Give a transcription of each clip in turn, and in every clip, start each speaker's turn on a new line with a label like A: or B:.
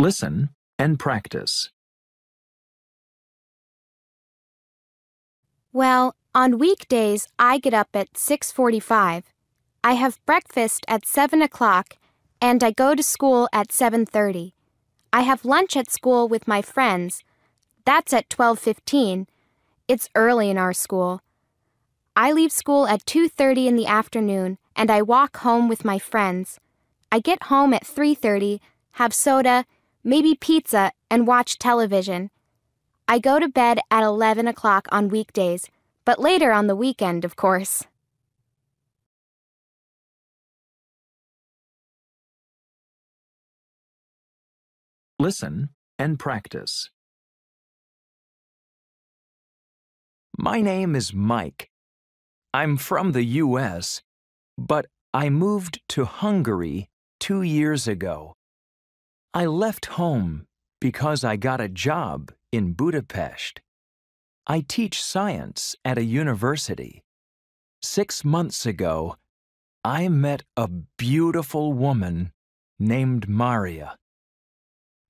A: Listen and practice.
B: Well, on weekdays, I get up at 6:45. I have breakfast at 7 o'clock, and I go to school at 7:30. I have lunch at school with my friends. That's at 12:15. It's early in our school. I leave school at 2:30 in the afternoon, and I walk home with my friends. I get home at 3:30, have soda, maybe pizza, and watch television. I go to bed at 11 o'clock on weekdays, but later on the weekend, of course.
A: Listen and practice. My name is Mike. I'm from the U.S., but I moved to Hungary 2 years ago. I left home because I got a job in Budapest. I teach science at a university. 6 months ago, I met a beautiful woman named Maria.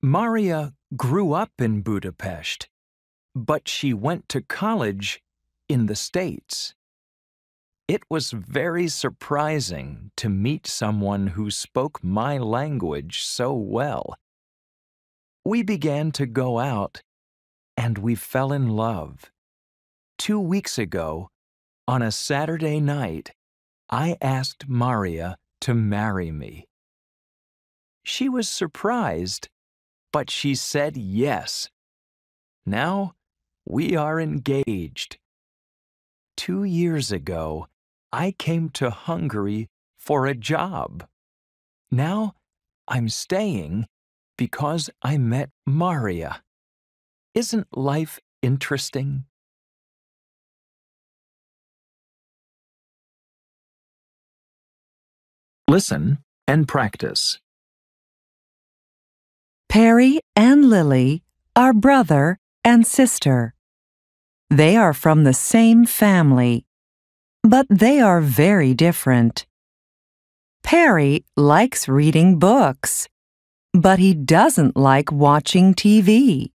A: Maria grew up in Budapest, but she went to college in the States. It was very surprising to meet someone who spoke my language so well. We began to go out, and we fell in love. 2 weeks ago, on a Saturday night, I asked Maria to marry me. She was surprised, but she said yes. Now, we are engaged. 2 years ago, I came to Hungary for a job. Now, I'm staying because I met Maria. Isn't life interesting? Listen and practice.
C: Perry and Lily are brother and sister. They are from the same family, but they are very different. Perry likes reading books, but he doesn't like watching TV.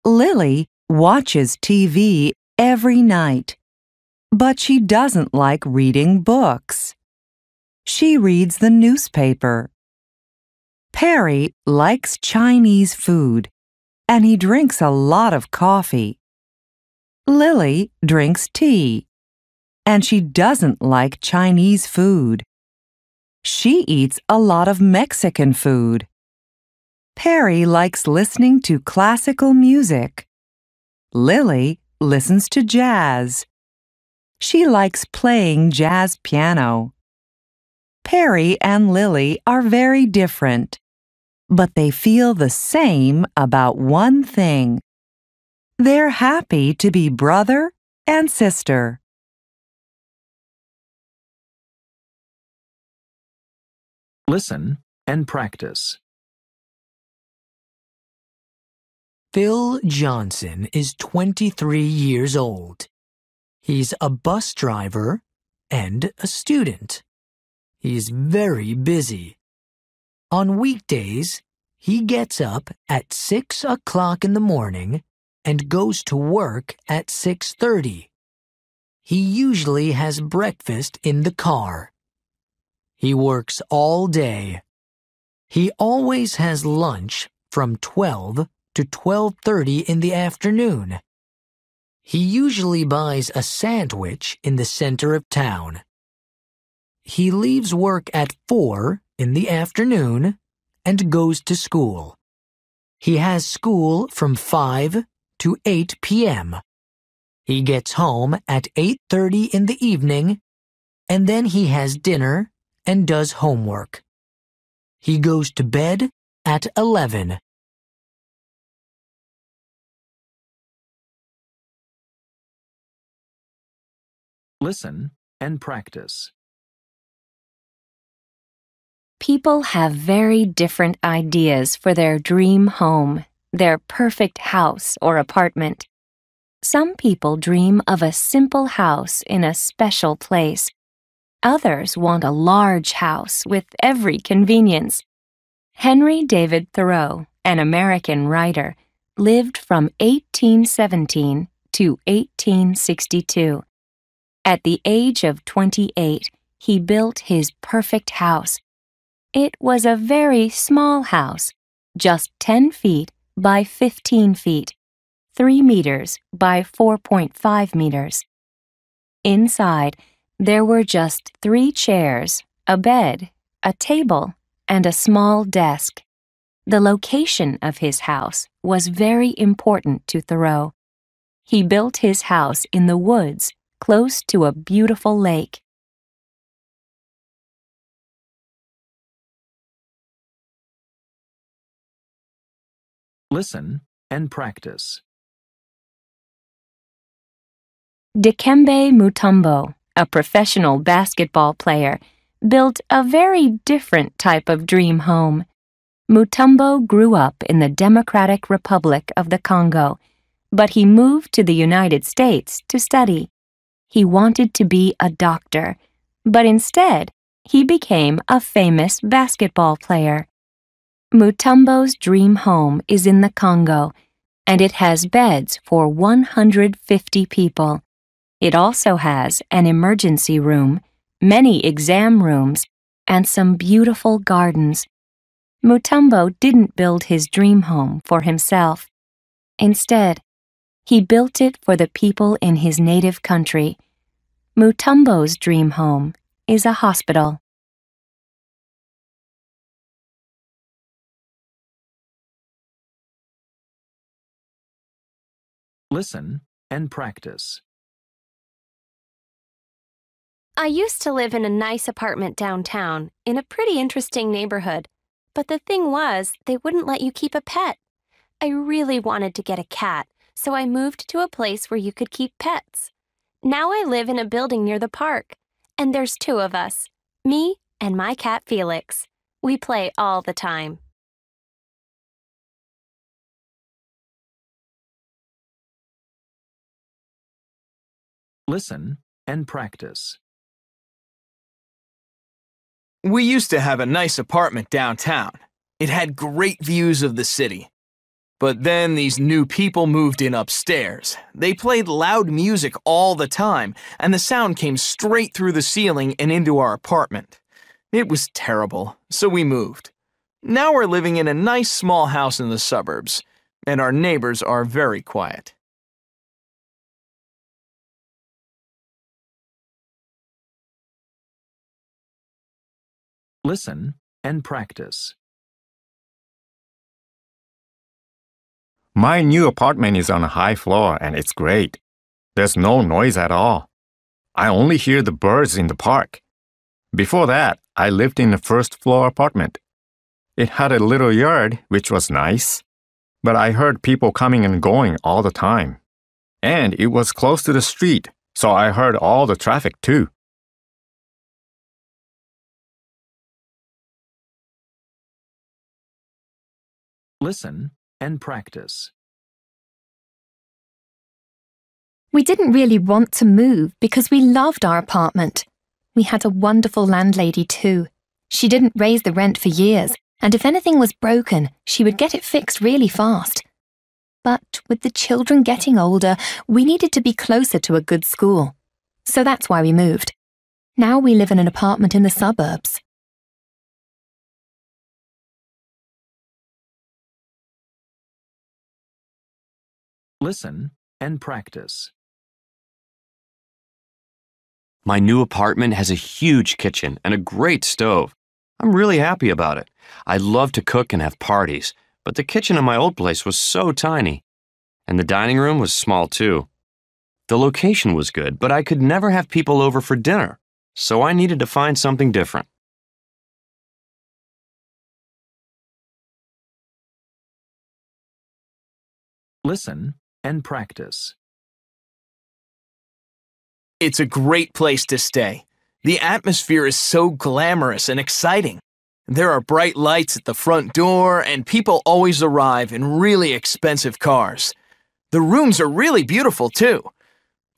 C: Lily watches TV every night, but she doesn't like reading books. She reads the newspaper. Perry likes Chinese food, and he drinks a lot of coffee. Lily drinks tea, and she doesn't like Chinese food. She eats a lot of Mexican food. Perry likes listening to classical music. Lily listens to jazz. She likes playing jazz piano. Perry and Lily are very different, but they feel the same about one thing. They're happy to be brother and sister.
A: Listen and practice.
D: Phil Johnson is 23 years old. He's a bus driver and a student. He's very busy. On weekdays, he gets up at 6 o'clock in the morning and goes to work at 6:30. He usually has breakfast in the car. He works all day. He always has lunch from 12 to 12:30 in the afternoon. He usually buys a sandwich in the center of town. He leaves work at 4 in the afternoon and goes to school. He has school from 5 to 8 p.m. He gets home at 8:30 in the evening, and then he has dinner and does homework. He goes to bed at 11.
A: Listen and practice.
E: People have very different ideas for their dream home, their perfect house or apartment. Some people dream of a simple house in a special place. Others want a large house with every convenience. Henry David Thoreau an American writer, lived from 1817 to 1862. At the age of 28, he built his perfect house. It was a very small house, just 10 feet by 15 feet, 3 meters by 4.5 meters. Inside, there were just 3 chairs, a bed, a table, and a small desk. The location of his house was very important to Thoreau. He built his house in the woods, close to a beautiful lake.
A: Listen and practice.
E: Dikembe Mutombo, a professional basketball player, built a very different type of dream home. Mutombo grew up in the Democratic Republic of the Congo, but he moved to the United States to study. He wanted to be a doctor, but instead, he became a famous basketball player. Mutombo's dream home is in the Congo, and it has beds for 150 people. It also has an emergency room, many exam rooms, and some beautiful gardens. Mutombo didn't build his dream home for himself. Instead, he built it for the people in his native country. Mutombo's dream home is a hospital.
A: Listen and practice.
F: I used to live in a nice apartment downtown, in a pretty interesting neighborhood. But the thing was, they wouldn't let you keep a pet. I really wanted to get a cat, so I moved to a place where you could keep pets. Now I live in a building near the park, and there's 2 of us, me and my cat Felix. We play all the time.
A: Listen and practice.
G: We used to have a nice apartment downtown. It had great views of the city. But then these new people moved in upstairs. They played loud music all the time, and the sound came straight through the ceiling and into our apartment. It was terrible, so we moved. Now we're living in a nice small house in the suburbs, and our neighbors are very quiet.
A: Listen and practice.
H: My new apartment is on a high floor and it's great. There's no noise at all. I only hear the birds in the park. Before that, I lived in a first-floor apartment. It had a little yard, which was nice, but I heard people coming and going all the time. And it was close to the street, so I heard all the traffic too.
A: Listen and practice.
I: We didn't really want to move because we loved our apartment. We had a wonderful landlady too. She didn't raise the rent for years, and if anything was broken, she would get it fixed really fast. But with the children getting older, we needed to be closer to a good school. So that's why we moved. Now we live in an apartment in the suburbs.
A: Listen and practice.
J: My new apartment has a huge kitchen and a great stove. I'm really happy about it. I love to cook and have parties, but the kitchen in my old place was so tiny. And the dining room was small too. The location was good, but I could never have people over for dinner, so I needed to find something different.
A: Listen and practice.
G: It's a great place to stay. The atmosphere is so glamorous and exciting. There are bright lights at the front door, and people always arrive in really expensive cars. The rooms are really beautiful, too.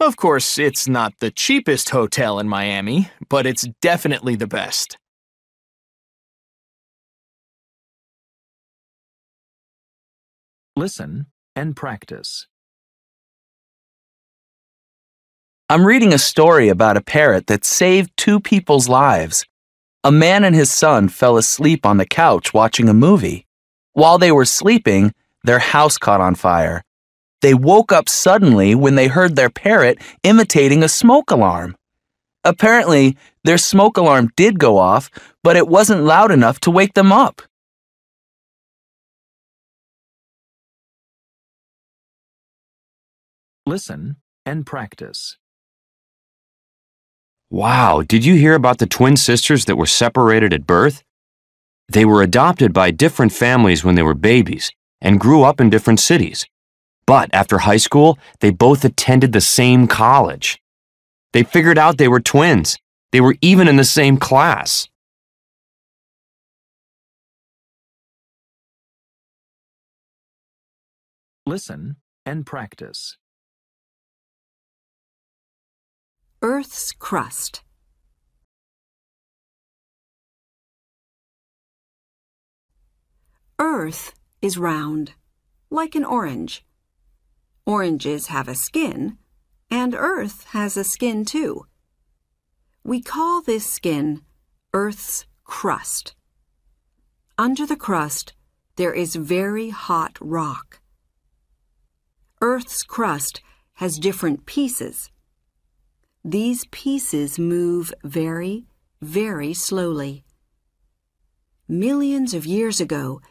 G: Of course, it's not the cheapest hotel in Miami, but it's definitely the best.
A: Listen and practice.
G: I'm reading a story about a parrot that saved two people's lives. A man and his son fell asleep on the couch watching a movie. While they were sleeping, their house caught on fire. They woke up suddenly when they heard their parrot imitating a smoke alarm. Apparently, their smoke alarm did go off, but it wasn't loud enough to wake them up.
A: Listen and practice.
J: Wow, did you hear about the twin sisters that were separated at birth? They were adopted by different families when they were babies and grew up in different cities. But after high school, they both attended the same college. They figured out they were twins. They were even in the same class.
A: Listen and practice.
C: Earth's crust. Earth is round, like an orange. Oranges have a skin, and Earth has a skin too. We call this skin Earth's crust. Under the crust, there is very hot rock. Earth's crust has different pieces. These pieces move very, very slowly. Millions of years ago,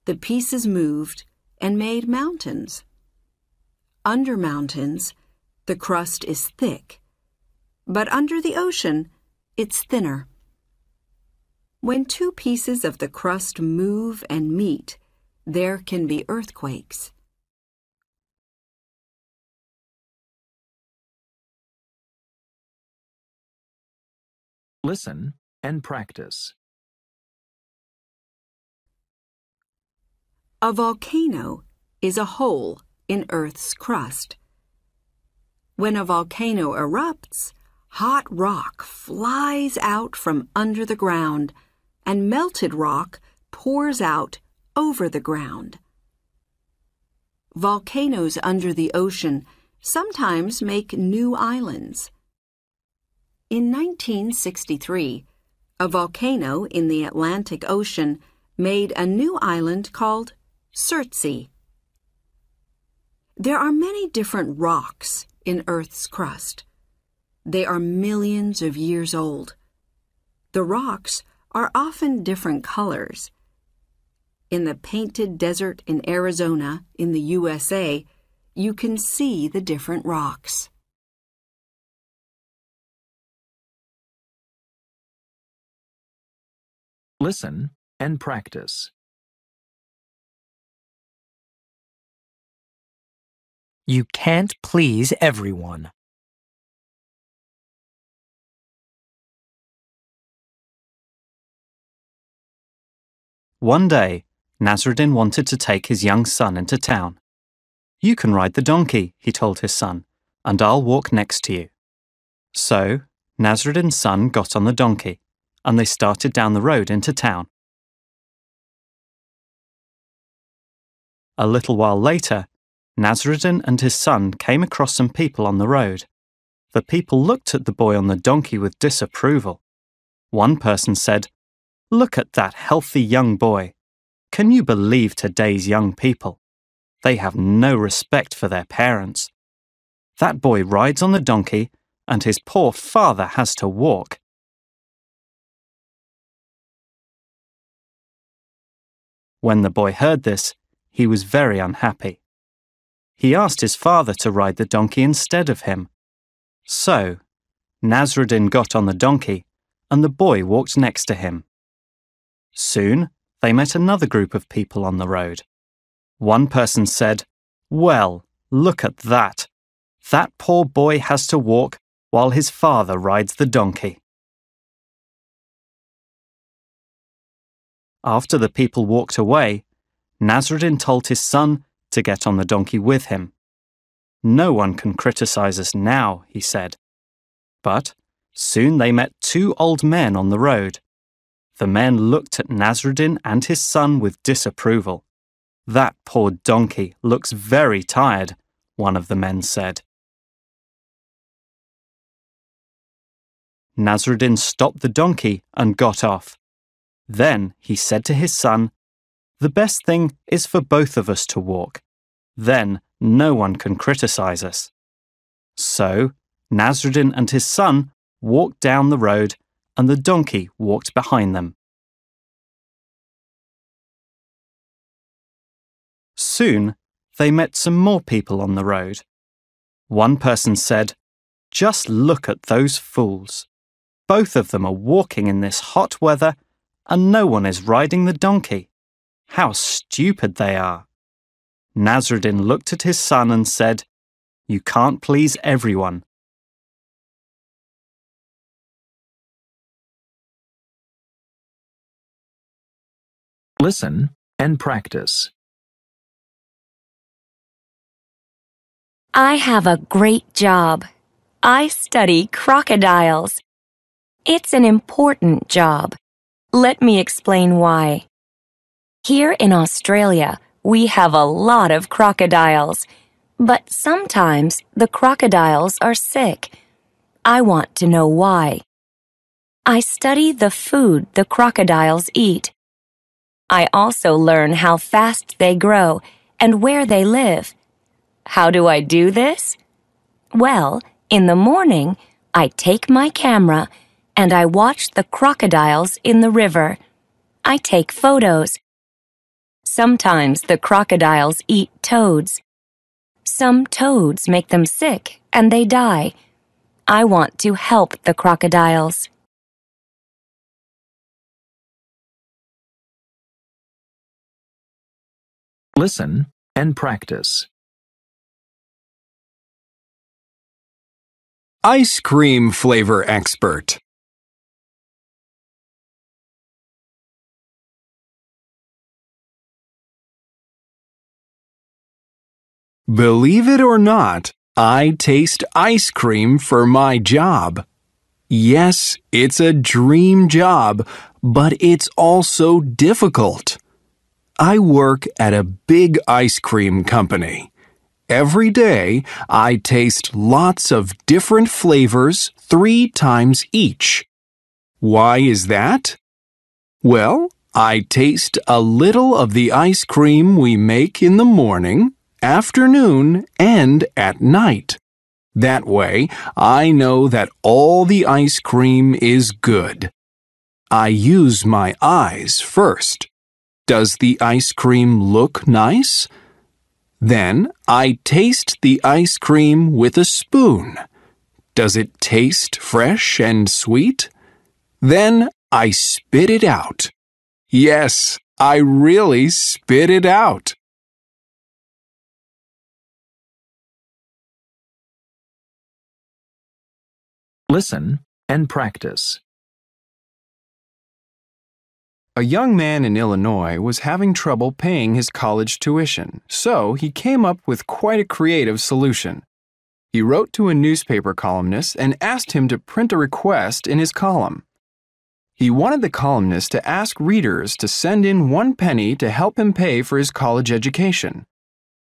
C: the pieces moved and made mountains. Under mountains, the crust is thick, but under the ocean, it's thinner. When two pieces of the crust move and meet, there can be earthquakes.
A: Listen and practice.
C: A volcano is a hole in Earth's crust. When a volcano erupts, hot rock flies out from under the ground, and melted rock pours out over the ground. Volcanoes under the ocean sometimes make new islands. In 1963, a volcano in the Atlantic Ocean made a new island called Surtsey. There are many different rocks in Earth's crust. They are millions of years old. The rocks are often different colors. In the Painted Desert in Arizona, in the USA, you can see the different rocks.
A: Listen and practice.
D: You can't please everyone.
K: One day, Nasruddin wanted to take his young son into town. "You can ride the donkey," he told his son, "and I'll walk next to you." So, Nasruddin's son got on the donkey, and they started down the road into town. A little while later, Nasruddin and his son came across some people on the road. The people looked at the boy on the donkey with disapproval. One person said, "Look at that healthy young boy. Can you believe today's young people? They have no respect for their parents. That boy rides on the donkey, and his poor father has to walk." When the boy heard this, he was very unhappy. He asked his father to ride the donkey instead of him. So, Nasruddin got on the donkey, and the boy walked next to him. Soon, they met another group of people on the road. One person said, "Well, look at that. That poor boy has to walk while his father rides the donkey." After the people walked away, Nasruddin told his son to get on the donkey with him. "No one can criticize us now," he said. But soon they met two old men on the road. The men looked at Nasruddin and his son with disapproval. That poor donkey looks very tired, one of the men said. Nasruddin stopped the donkey and got off. Then he said to his son, "The best thing is for both of us to walk. Then no one can criticize us." So Nasruddin and his son walked down the road, and the donkey walked behind them. Soon they met some more people on the road. One person said, "Just look at those fools. Both of them are walking in this hot weather, and no one is riding the donkey. How stupid they are." Nasruddin looked at his son and said, "You can't please everyone."
A: Listen and practice.
E: I have a great job. I study crocodiles. It's an important job. Let me explain why. Here in Australia, we have a lot of crocodiles, but sometimes the crocodiles are sick. I want to know why. I study the food the crocodiles eat. I also learn how fast they grow and where they live. How do I do this? Well, in the morning, I take my camera and I watch the crocodiles in the river. I take photos. Sometimes the crocodiles eat toads. Some toads make them sick and they die. I want to help the crocodiles.
A: Listen and practice.
L: Ice cream flavor expert. Believe it or not, I taste ice cream for my job. Yes, it's a dream job, but it's also difficult. I work at a big ice cream company. Every day, I taste lots of different flavors 3 times each. Why is that? Well, I taste a little of the ice cream we make in the morning, afternoon, and at night. That way, I know that all the ice cream is good. I use my eyes first. Does the ice cream look nice? Then I taste the ice cream with a spoon. Does it taste fresh and sweet? Then I spit it out. Yes, I really spit it out.
A: Listen and practice.
M: A young man in Illinois was having trouble paying his college tuition, so he came up with quite a creative solution. He wrote to a newspaper columnist and asked him to print a request in his column. He wanted the columnist to ask readers to send in 1 penny to help him pay for his college education.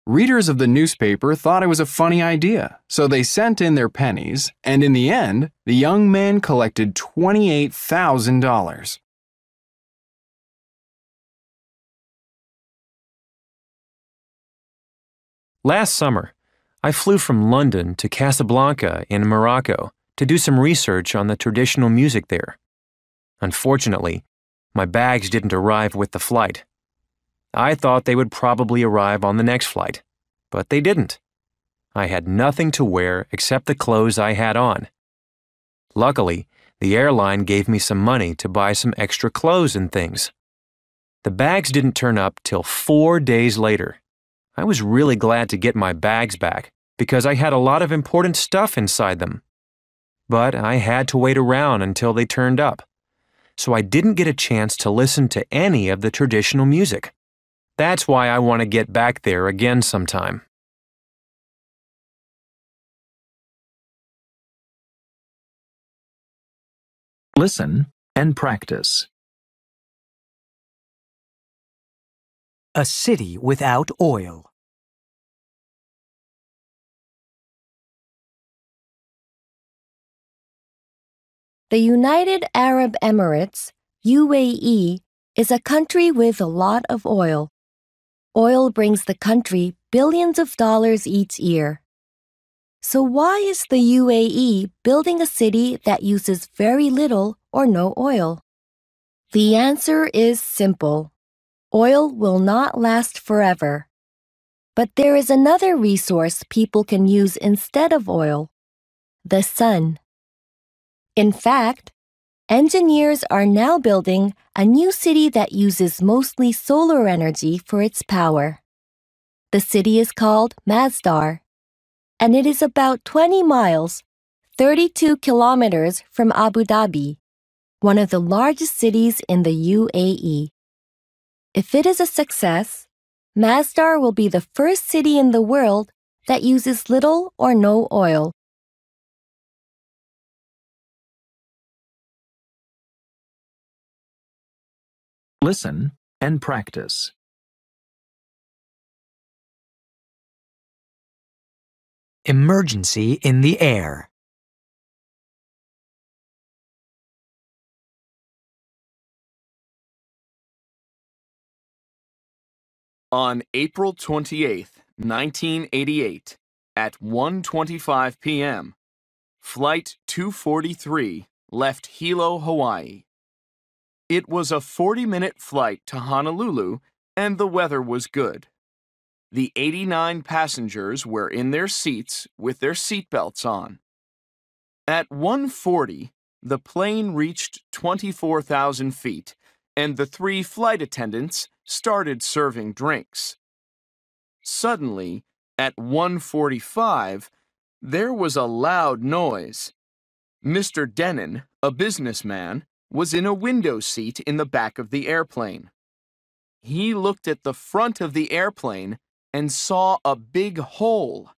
M: Readers of the newspaper thought it was a funny idea, so they sent in their pennies, and in the end, the young man collected $28,000.
N: Last summer, I flew from London to Casablanca in Morocco to do some research on the traditional music there. Unfortunately, my bags didn't arrive with the flight. I thought they would probably arrive on the next flight, but they didn't. I had nothing to wear except the clothes I had on. Luckily, the airline gave me some money to buy some extra clothes and things. The bags didn't turn up till 4 days later. I was really glad to get my bags back because I had a lot of important stuff inside them. But I had to wait around until they turned up, so I didn't get a chance to listen to any of the traditional music. That's why I want to get back there again sometime.
A: Listen and practice.
D: A city without oil.
E: The United Arab Emirates, UAE, is a country with a lot of oil. Oil brings the country billions of dollars each year. So why is the UAE building a city that uses very little or no oil? The answer is simple. Oil will not last forever. But there is another resource people can use instead of oil: the sun. In fact, engineers are now building a new city that uses mostly solar energy for its power. The city is called Masdar, and it is about 20 miles, 32 kilometers from Abu Dhabi, one of the largest cities in the UAE. If it is a success, Masdar will be the first city in the world that uses little or no oil.
A: Listen and practice.
D: Emergency in the air.
G: On April 28, 1988, at 1:25 p.m., Flight 243 left Hilo, Hawaii. It was a 40-minute flight to Honolulu, and the weather was good. The 89 passengers were in their seats with their seatbelts on. At 1:40, the plane reached 24,000 feet, and the 3 flight attendants started serving drinks. Suddenly, at 1:45, there was a loud noise. Mr. Denon, a businessman, was in a window seat in the back of the airplane. He looked at the front of the airplane and saw a big hole.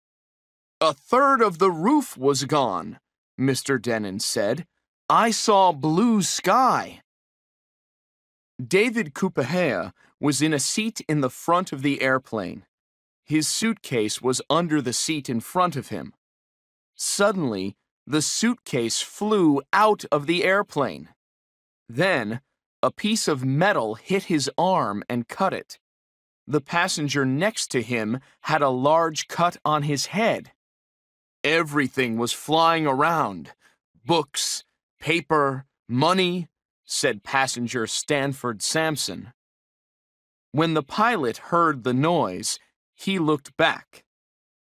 G: "A third of the roof was gone," Mr. Denon said. "I saw blue sky." David Kupahea was in a seat in the front of the airplane. His suitcase was under the seat in front of him. Suddenly, the suitcase flew out of the airplane. Then, a piece of metal hit his arm and cut it. The passenger next to him had a large cut on his head. "Everything was flying around. Books, paper, money," said passenger Stanford Sampson. When the pilot heard the noise, he looked back.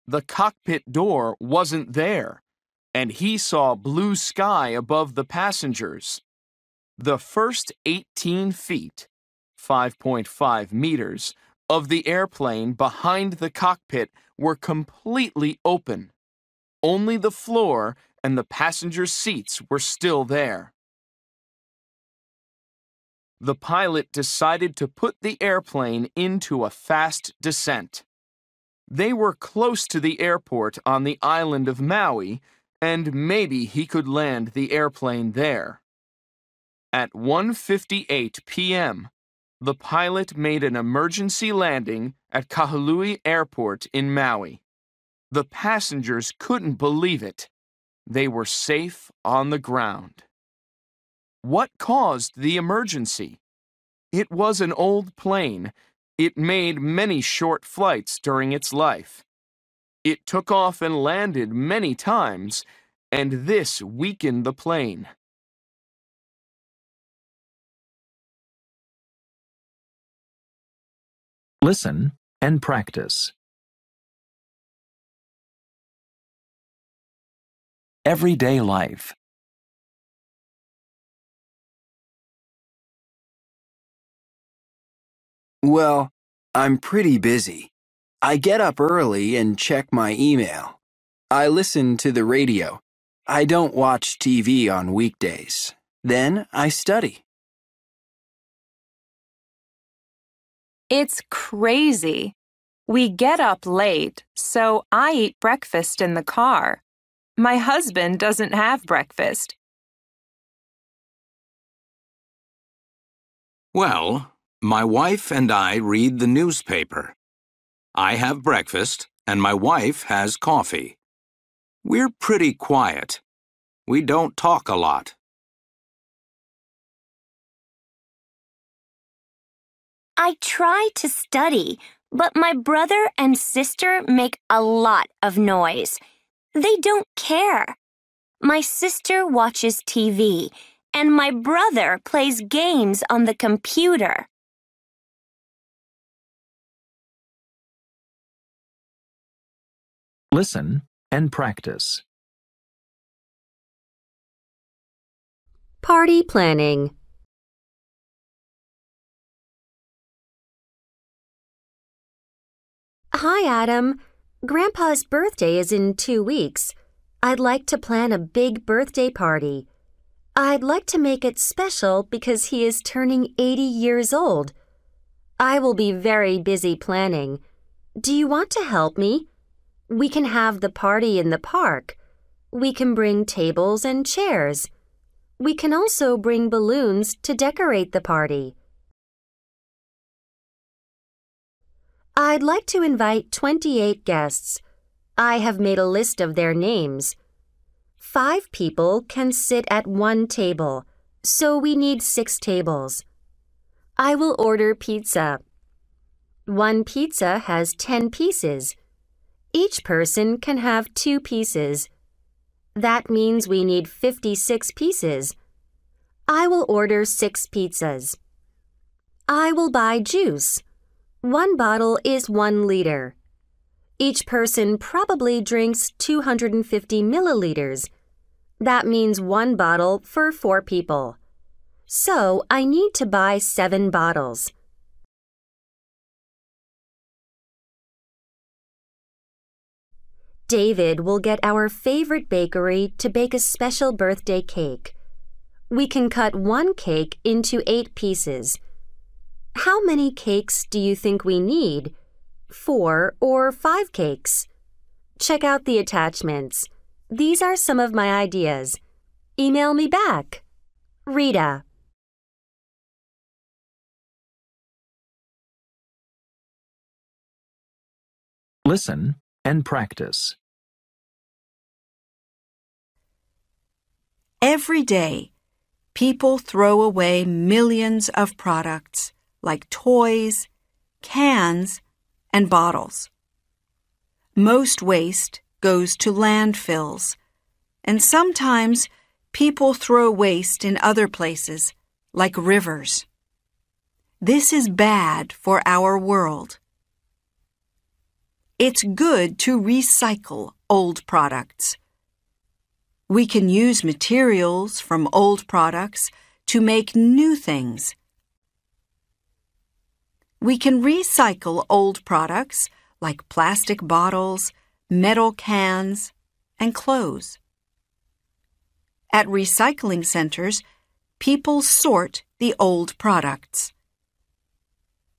G: The cockpit door wasn't there, and he saw blue sky above the passengers. The first 18 feet, 5.5 meters, of the airplane behind the cockpit were completely open. Only the floor and the passengers' seats were still there. The pilot decided to put the airplane into a fast descent. They were close to the airport on the island of Maui, and maybe he could land the airplane there. At 1:58 p.m., the pilot made an emergency landing at Kahului Airport in Maui. The passengers couldn't believe it. They were safe on the ground. What caused the emergency? It was an old plane. It made many short flights during its life. It took off and landed many times, and this weakened the plane.
A: Listen and practice. Everyday life.
O: Well, I'm pretty busy. I get up early and check my email. I listen to the radio. I don't watch TV on weekdays. Then I study.
P: It's crazy. We get up late, so I eat breakfast in the car. My husband doesn't have breakfast.
Q: Well, My wife and I read the newspaper. I have breakfast, and my wife has coffee. We're pretty quiet. We don't talk a lot.
F: I try to study, but my brother and sister make a lot of noise. They don't care. My sister watches TV, and my brother plays games on the computer.
A: Listen and practice.
R: Party planning. Hi, Adam. Grandpa's birthday is in 2 weeks. I'd like to plan a big birthday party. I'd like to make it special because he is turning 80 years old. I will be very busy planning. Do you want to help me? We can have the party in the park. We can bring tables and chairs. We can also bring balloons to decorate the party. I'd like to invite 28 guests. I have made a list of their names. 5 people can sit at one table, so we need 6 tables. I will order pizza. One pizza has 10 pieces. Each person can have 2 pieces. That means we need 56 pieces. I will order 6 pizzas. I will buy juice. 1 bottle is 1 liter. Each person probably drinks 250 milliliters. That means 1 bottle for 4 people. So I need to buy 7 bottles. David will get our favorite bakery to bake a special birthday cake. We can cut 1 cake into 8 pieces. How many cakes do you think we need? 4 or 5 cakes? Check out the attachments. These are some of my ideas. Email me back. Rita.
A: Listen and practice.
S: Every day, people throw away millions of products like toys, cans, and bottles. Most waste goes to landfills, and sometimes people throw waste in other places, like rivers. This is bad for our world. It's good to recycle old products. We can use materials from old products to make new things. We can recycle old products like plastic bottles, metal cans, and clothes. At recycling centers, people sort the old products.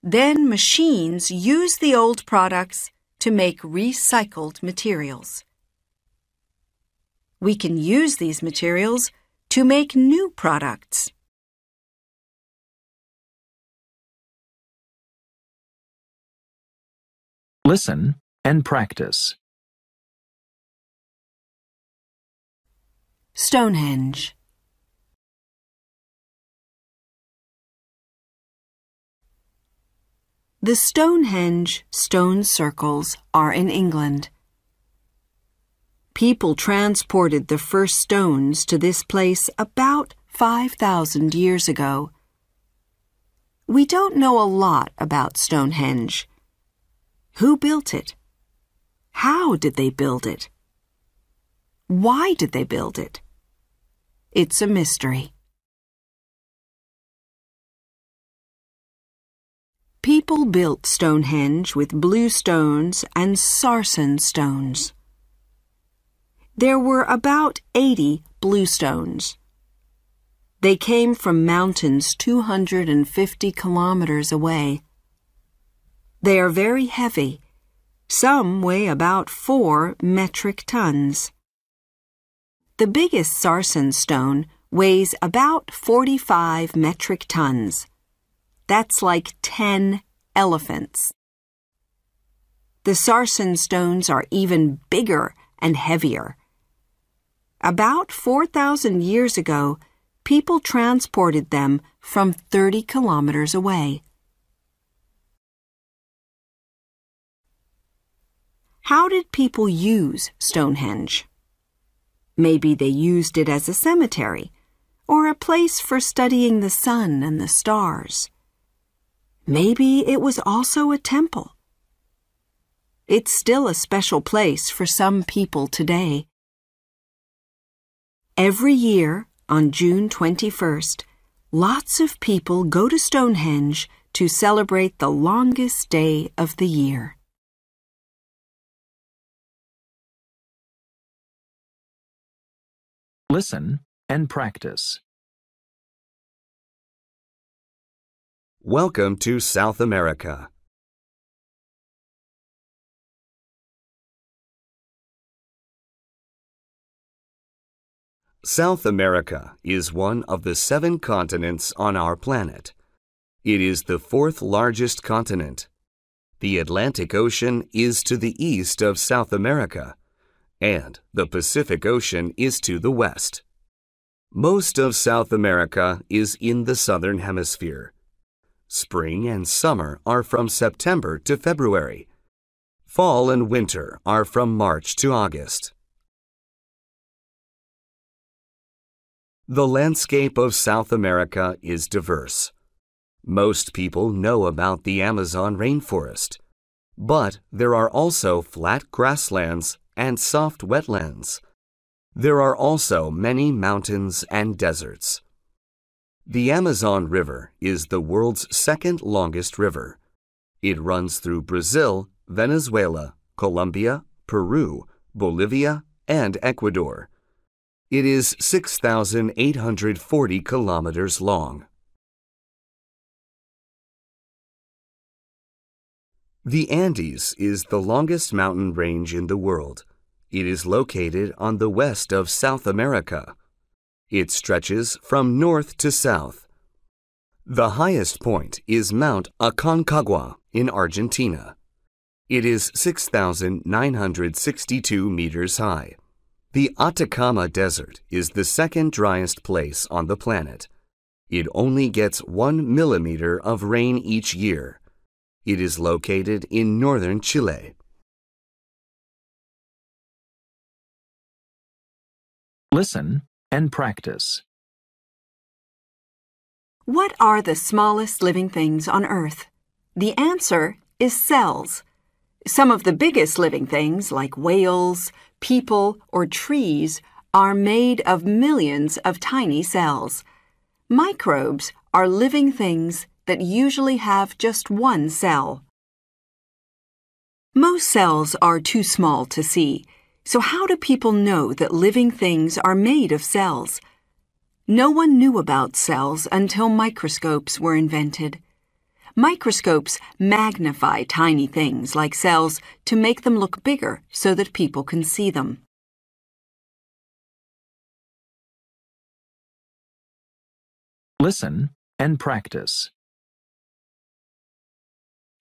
S: Then machines use the old products to make recycled materials. We can use these materials to make new products.
A: Listen and practice.
S: Stonehenge. The Stonehenge stone circles are in England. People transported the first stones to this place about 5,000 years ago. We don't know a lot about Stonehenge. Who built it? How did they build it? Why did they build it? It's a mystery. People built Stonehenge with blue stones and sarsen stones. There were about 80 blue stones. They came from mountains 250 kilometers away. They are very heavy. Some weigh about 4 metric tons. The biggest sarsen stone weighs about 45 metric tons. That's like 10 elephants. The sarsen stones are even bigger and heavier. About 4,000 years ago, people transported them from 30 kilometers away. How did people use Stonehenge? Maybe they used it as a cemetery, or a place for studying the sun and the stars. Maybe it was also a temple. It's still a special place for some people today. Every year, on June 21st, lots of people go to Stonehenge to celebrate the longest day of the year.
A: Listen and practice.
T: Welcome to South America. South America is one of the 7 continents on our planet. It is the 4th largest continent. The Atlantic Ocean is to the east of South America, and the Pacific Ocean is to the west. Most of South America is in the southern hemisphere. Spring and summer are from September to February. Fall and winter are from March to August. The landscape of South America is diverse. Most people know about the Amazon rainforest, but there are also flat grasslands and soft wetlands. There are also many mountains and deserts. The Amazon River is the world's 2nd longest river. It runs through Brazil, Venezuela, Colombia, Peru, Bolivia, and Ecuador. It is 6,840 kilometers long. The Andes is the longest mountain range in the world. It is located on the west of South America. It stretches from north to south. The highest point is Mount Aconcagua in Argentina. It is 6,962 meters high. The Atacama Desert is the 2nd driest place on the planet. It only gets 1 millimeter of rain each year. It is located in northern Chile.
A: Listen and practice.
S: What are the smallest living things on Earth? The answer is cells. Some of the biggest living things, like whales, people, or trees, are made of millions of tiny cells. Microbes are living things that usually have just one cell. Most cells are too small to see, so how do people know that living things are made of cells? No one knew about cells until microscopes were invented. Microscopes magnify tiny things like cells to make them look bigger so that people can see them.
A: Listen and practice.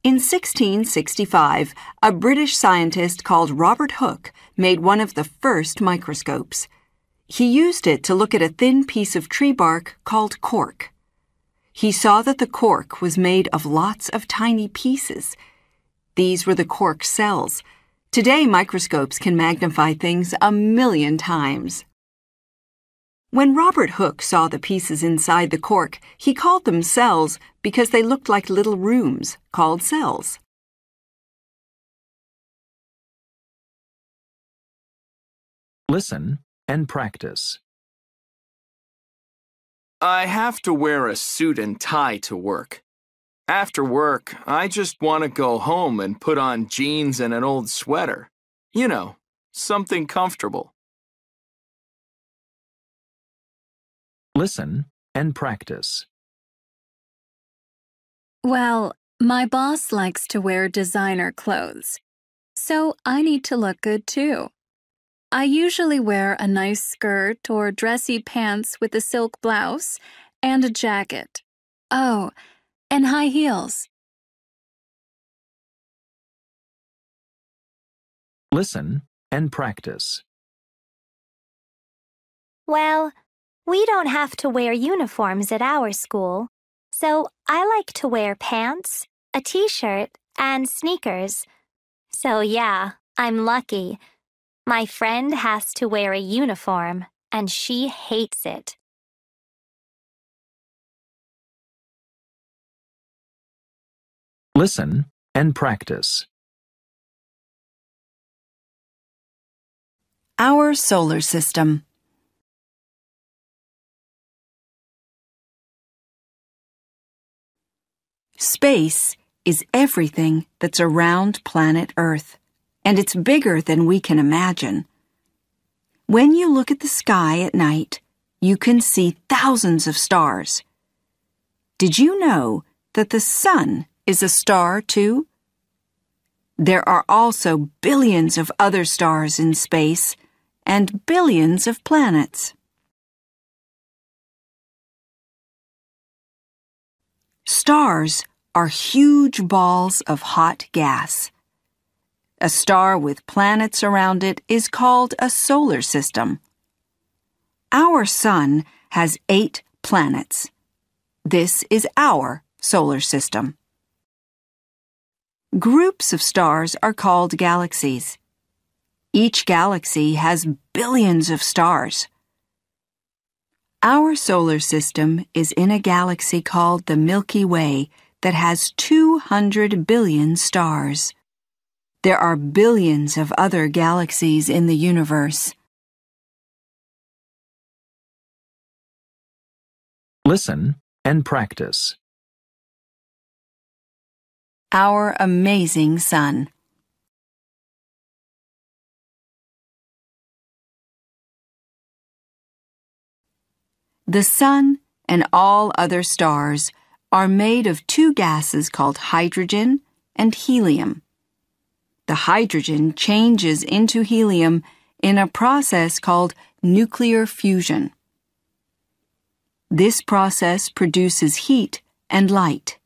S: In 1665, a British scientist called Robert Hooke made one of the first microscopes. He used it to look at a thin piece of tree bark called cork. He saw that the cork was made of lots of tiny pieces. These were the cork cells. Today, microscopes can magnify things 1,000,000 times. When Robert Hooke saw the pieces inside the cork, he called them cells because they looked like little rooms called cells.
A: Listen and practice.
G: I have to wear a suit and tie to work. After work, I just want to go home and put on jeans and an old sweater. You know, something comfortable.
A: Listen and practice.
U: Well, my boss likes to wear designer clothes, so I need to look good too. I usually wear a nice skirt or dressy pants with a silk blouse and a jacket. Oh, and high heels.
A: Listen and practice.
B: Well, we don't have to wear uniforms at our school, so I like to wear pants, a t-shirt, and sneakers. So yeah, I'm lucky. My friend has to wear a uniform, and she hates it.
A: Listen and practice.
S: Our solar system. Space is everything that's around planet Earth, and it's bigger than we can imagine. When you look at the sky at night, you can see thousands of stars. Did you know that the sun is a star too? There are also billions of other stars in space and billions of planets. Stars are huge balls of hot gas. A star with planets around it is called a solar system. Our sun has 8 planets. This is our solar system. Groups of stars are called galaxies. Each galaxy has billions of stars. Our solar system is in a galaxy called the Milky Way that has 200 billion stars. There are billions of other galaxies in the universe.
A: Listen and practice.
S: Our amazing sun. The sun and all other stars are made of 2 gases called hydrogen and helium. The hydrogen changes into helium in a process called nuclear fusion. This process produces heat and light.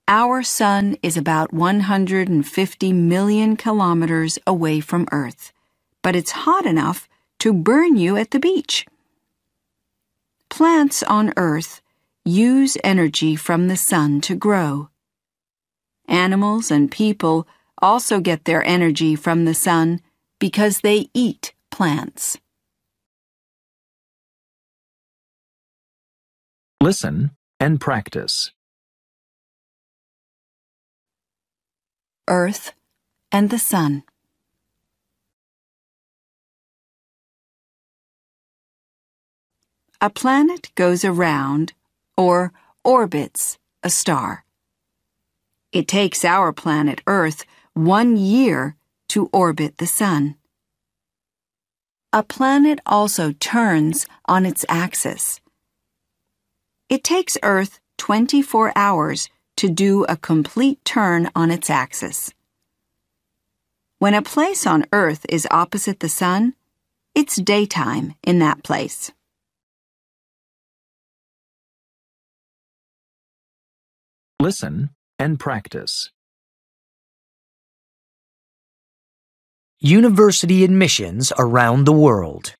S: Our sun is about 150 million kilometers away from Earth, but it's hot enough to burn you at the beach. Plants on Earth use energy from the sun to grow. Animals and people also get their energy from the sun because they eat plants.
A: Listen and practice.
S: Earth and the sun. A planet goes around, or orbits, a star. It takes our planet Earth 1 year to orbit the sun. A planet also turns on its axis. It takes Earth 24 hours to do a complete turn on its axis. When a place on Earth is opposite the sun, it's daytime in that place.
A: Listen and practice.
D: University admissions around the world.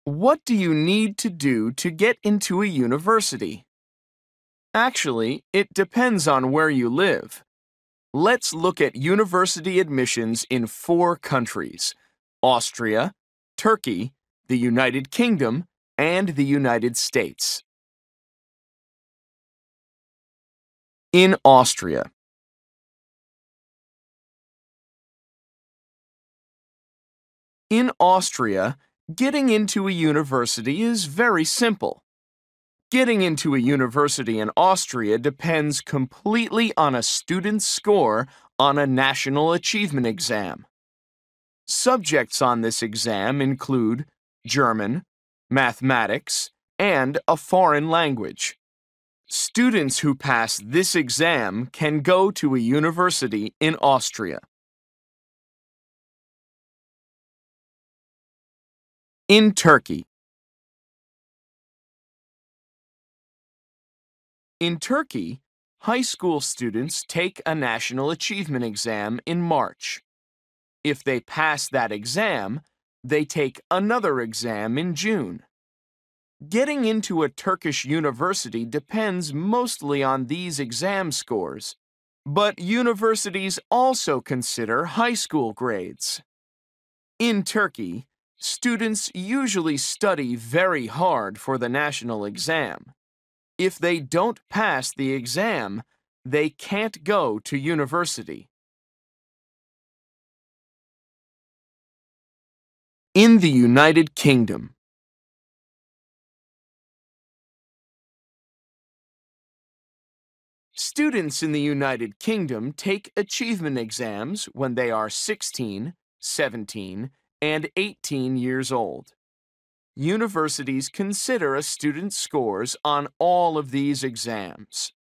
G: What do you need to do to get into a university? Actually, it depends on where you live. Let's look at university admissions in 4 countries: Austria, Turkey, the United Kingdom, and the United States. In Austria. In Austria, getting into a university is very simple. Getting into a university in Austria depends completely on a student's score on a national achievement exam. Subjects on this exam include German, mathematics, and a foreign language. Students who pass this exam can go to a university in Austria. In Turkey. In Turkey, high school students take a national achievement exam in March. If they pass that exam, they take another exam in June. Getting into a Turkish university depends mostly on these exam scores, but universities also consider high school grades. In Turkey, students usually study very hard for the national exam. If they don't pass the exam, they can't go to university. In the United Kingdom. Students in the United Kingdom take achievement exams when they are 16, 17, and 18 years old. Universities consider a student's scores on all of these exams.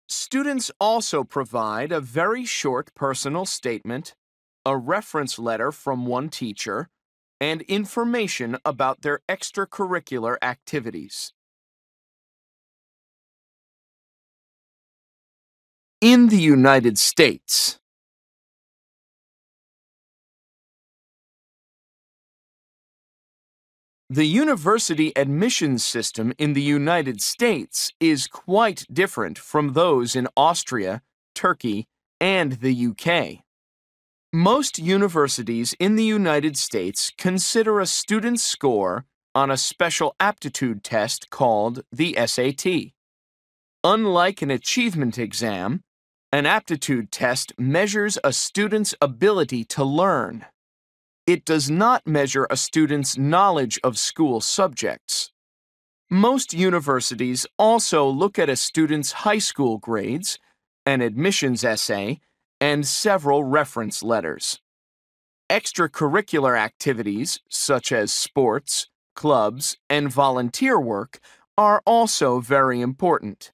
G: Students also provide a very short personal statement, a reference letter from one teacher, and information about their extracurricular activities. In the United States. The university admissions system in the United States is quite different from those in Austria, Turkey, and the UK. Most universities in the United States consider a student's score on a special aptitude test called the SAT. Unlike an achievement exam, an aptitude test measures a student's ability to learn. It does not measure a student's knowledge of school subjects. Most universities also look at a student's high school grades, an admissions essay, and several reference letters. Extracurricular activities, such as sports, clubs, and volunteer work, are also very important.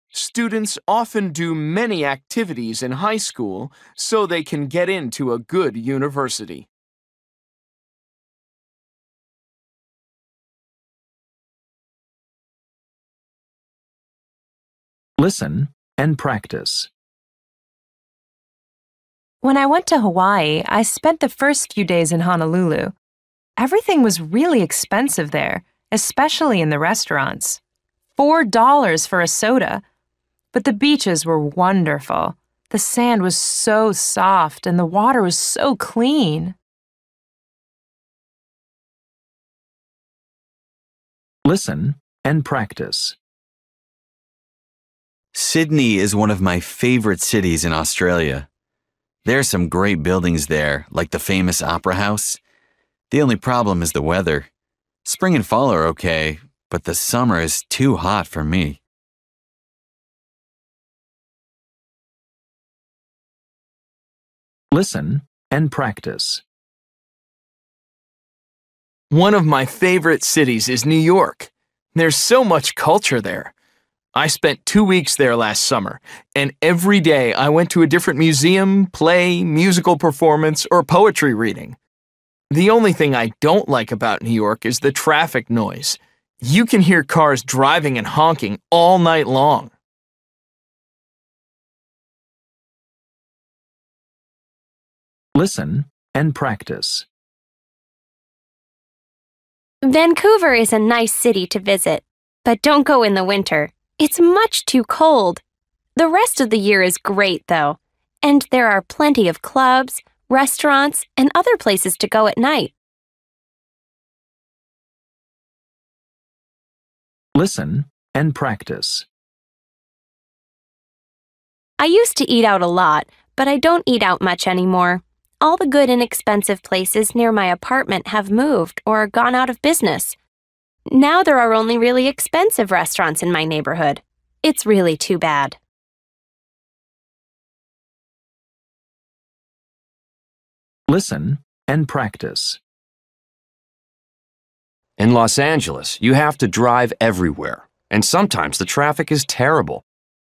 G: Students often do many activities in high school so they can get into a good university.
A: Listen and practice.
P: When I went to Hawaii, I spent the first few days in Honolulu. Everything was really expensive there, especially in the restaurants. $4 for a soda. But the beaches were wonderful. The sand was so soft and the water was so clean.
A: Listen and practice.
H: Sydney is one of my favorite cities in Australia. There are some great buildings there, like the famous Opera House. The only problem is the weather. Spring and fall are okay, but the summer is too hot for me.
A: Listen and practice.
G: One of my favorite cities is New York. There's so much culture there. I spent 2 weeks there last summer, and every day I went to a different museum, play, musical performance, or poetry reading. The only thing I don't like about New York is the traffic noise. You can hear cars driving and honking all night long.
A: Listen and practice.
F: Vancouver is a nice city to visit, but don't go in the winter. It's much too cold. The rest of the year is great, though, and there are plenty of clubs, restaurants, and other places to go at night.
A: Listen and practice.
F: I used to eat out a lot, but I don't eat out much anymore. All the good and expensive places near my apartment have moved or gone out of business. Now there are only really expensive restaurants in my neighborhood. It's really too bad.
A: Listen and practice.
J: In Los Angeles, you have to drive everywhere, and sometimes the traffic is terrible.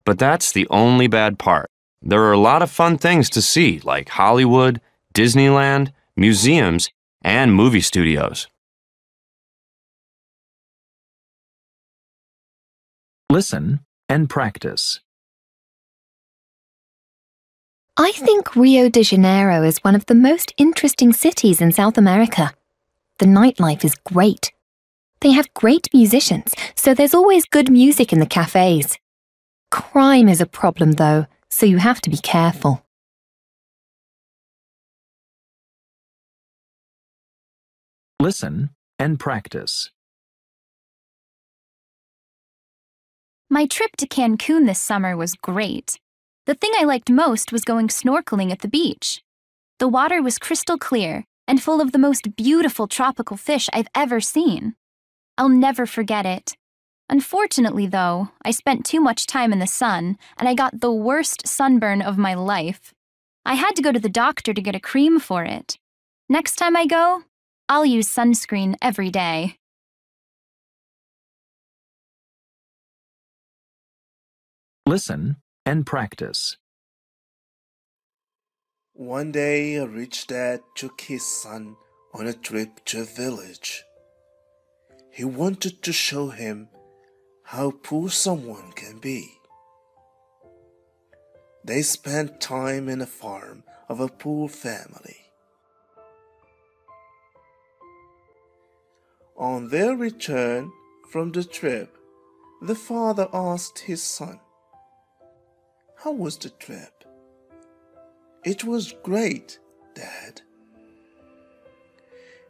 J: But that's the only bad part. There are a lot of fun things to see, like Hollywood, Disneyland, museums, and movie studios.
A: Listen and practice.
E: I think Rio de Janeiro is one of the most interesting cities in South America. The nightlife is great. They have great musicians, so there's always good music in the cafes. Crime is a problem, though, so you have to be careful.
A: Listen and practice.
I: My trip to Cancun this summer was great. The thing I liked most was going snorkeling at the beach. The water was crystal clear and full of the most beautiful tropical fish I've ever seen. I'll never forget it. Unfortunately, though, I spent too much time in the sun and I got the worst sunburn of my life. I had to go to the doctor to get a cream for it. Next time I go, I'll use sunscreen every day.
A: Listen and practice.
V: One day, a rich dad took his son on a trip to a village. He wanted to show him how poor someone can be. They spent time in a farm of a poor family. On their return from the trip, the father asked his son, "How was the trip?" "It was great, Dad."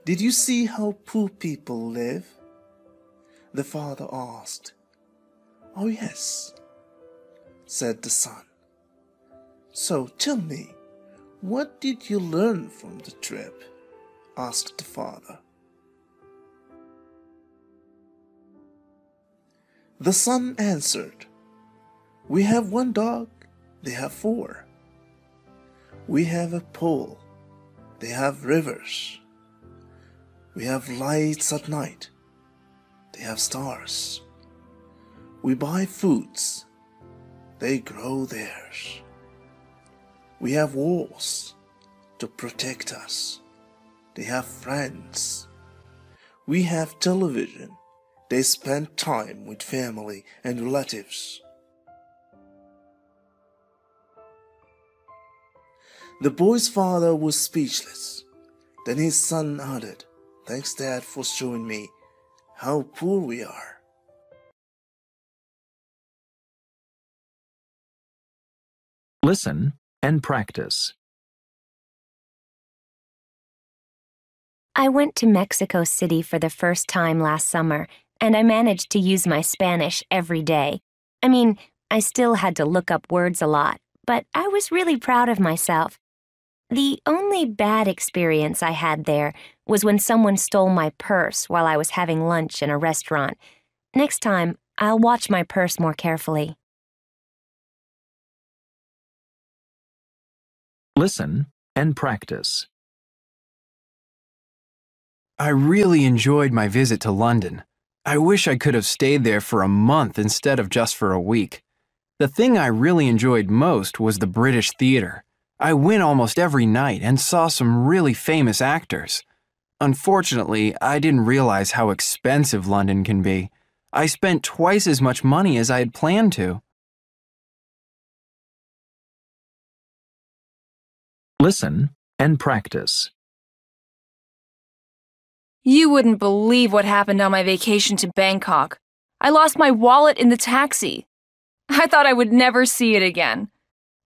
V: "Did you see how poor people live?" the father asked. "Oh, yes," said the son. "So tell me, what did you learn from the trip?" asked the father. The son answered, "We have one dog, they have four. We have a pool, they have rivers. We have lights at night, they have stars. We buy foods, they grow theirs. We have walls to protect us, they have friends. We have television, they spend time with family and relatives." The boy's father was speechless. Then his son added, "Thanks, Dad, for showing me how poor we are."
A: Listen and practice.
E: I went to Mexico City for the first time last summer, and I managed to use my Spanish every day. I mean, I still had to look up words a lot, but I was really proud of myself. The only bad experience I had there was when someone stole my purse while I was having lunch in a restaurant. Next time, I'll watch my purse more carefully.
A: Listen and practice.
M: I really enjoyed my visit to London. I wish I could have stayed there for a month instead of just for a week. The thing I really enjoyed most was the British theatre. I went almost every night and saw some really famous actors. Unfortunately, I didn't realize how expensive London can be. I spent twice as much money as I had planned to.
A: Listen and practice.
P: You wouldn't believe what happened on my vacation to Bangkok. I lost my wallet in the taxi. I thought I would never see it again.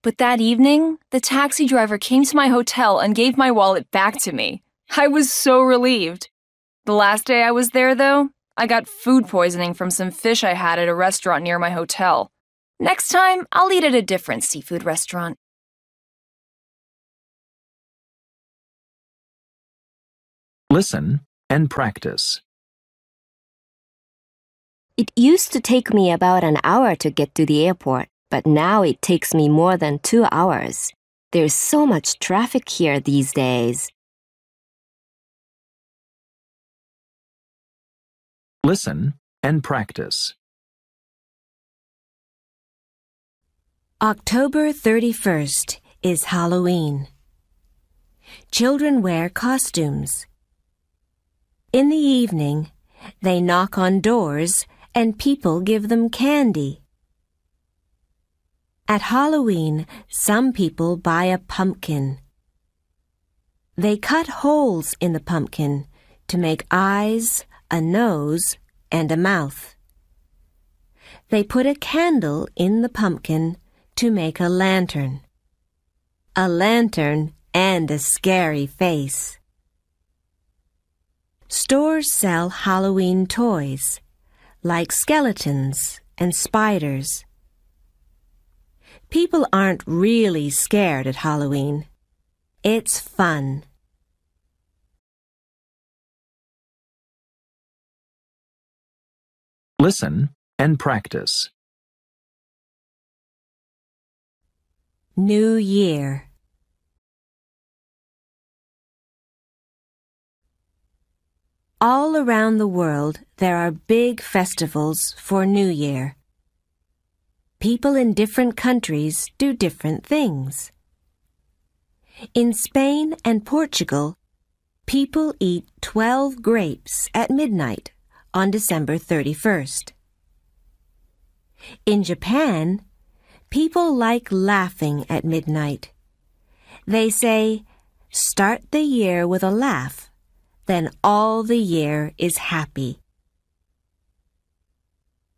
P: But that evening, the taxi driver came to my hotel and gave my wallet back to me. I was so relieved. The last day I was there, though, I got food poisoning from some fish I had at a restaurant near my hotel. Next time, I'll eat at a different seafood restaurant.
A: Listen and practice.
W: It used to take me about an hour to get to the airport, but now it takes me more than 2 hours. There's so much traffic here these days.
A: Listen and practice.
W: October 31st is Halloween. Children wear costumes. In the evening, they knock on doors
C: and people give them candy. At Halloween, some people buy a pumpkin. They cut holes in the pumpkin to make eyes, a nose, and a mouth. They put a candle in the pumpkin to make a lantern. A lantern and a scary face. Stores sell Halloween toys, like skeletons and spiders. People aren't really scared at Halloween. It's fun.
A: Listen and practice.
C: New Year. All around the world, there are big festivals for New Year. People in different countries do different things. In Spain and Portugal, people eat 12 grapes at midnight on December 31st. In Japan, people like laughing at midnight. They say, "Start the year with a laugh, then all the year is happy."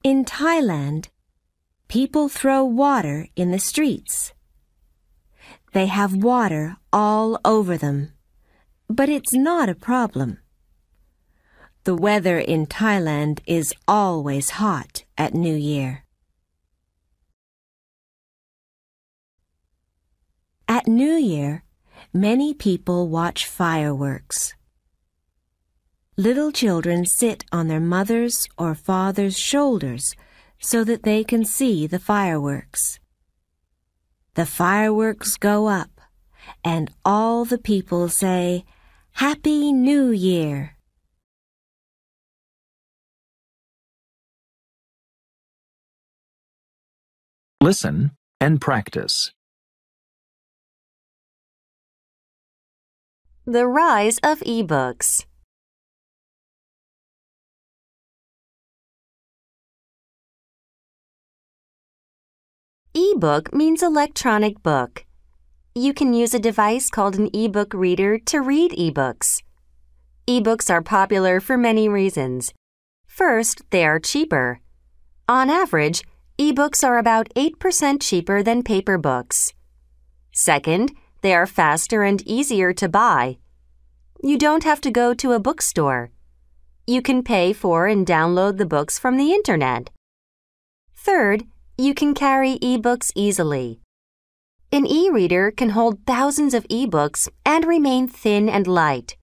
C: In Thailand, people throw water in the streets. They have water all over them, but it's not a problem. The weather in Thailand is always hot at New Year. At New Year, many people watch fireworks. Little children sit on their mother's or father's shoulders so that they can see the fireworks. The fireworks go up, and all the people say, "Happy New Year!"
A: Listen and practice.
R: The rise of e-books. E-book means electronic book. You can use a device called an e-book reader to read e-books. E-books are popular for many reasons. First, they are cheaper. On average, e-books are about 8% cheaper than paper books. Second, they are faster and easier to buy. You don't have to go to a bookstore. You can pay for and download the books from the internet. Third, you can carry e-books easily. An e-reader can hold thousands of e-books and remain thin and light.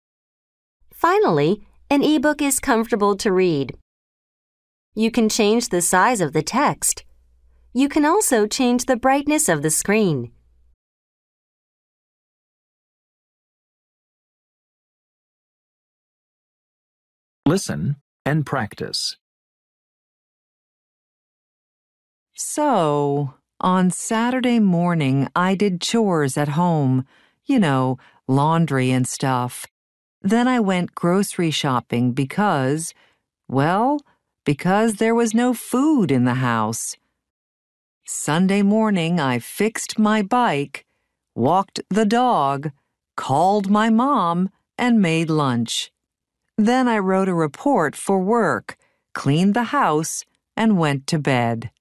R: Finally, an e-book is comfortable to read. You can change the size of the text. You can also change the brightness of the screen.
A: Listen and practice.
P: So, on Saturday morning, I did chores at home. Laundry and stuff. Then I went grocery shopping because there was no food in the house. Sunday morning, I fixed my bike, walked the dog, called my mom, and made lunch. Then I wrote a report for work, cleaned the house, and went to bed.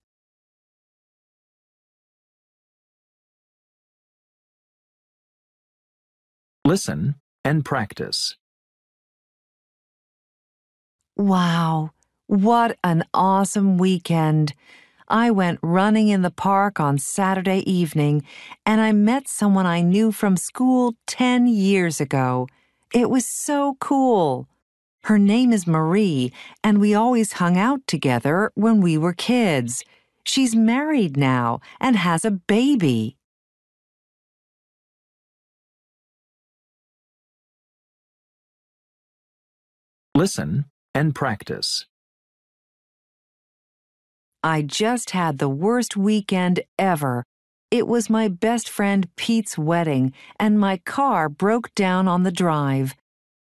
A: Listen and practice.
P: Wow, what an awesome weekend. I went running in the park on Saturday evening, and I met someone I knew from school 10 years ago. It was so cool. Her name is Marie, and we always hung out together when we were kids. She's married now and has a baby.
A: Listen and practice.
P: I just had the worst weekend ever. It was my best friend Pete's wedding, and my car broke down on the drive.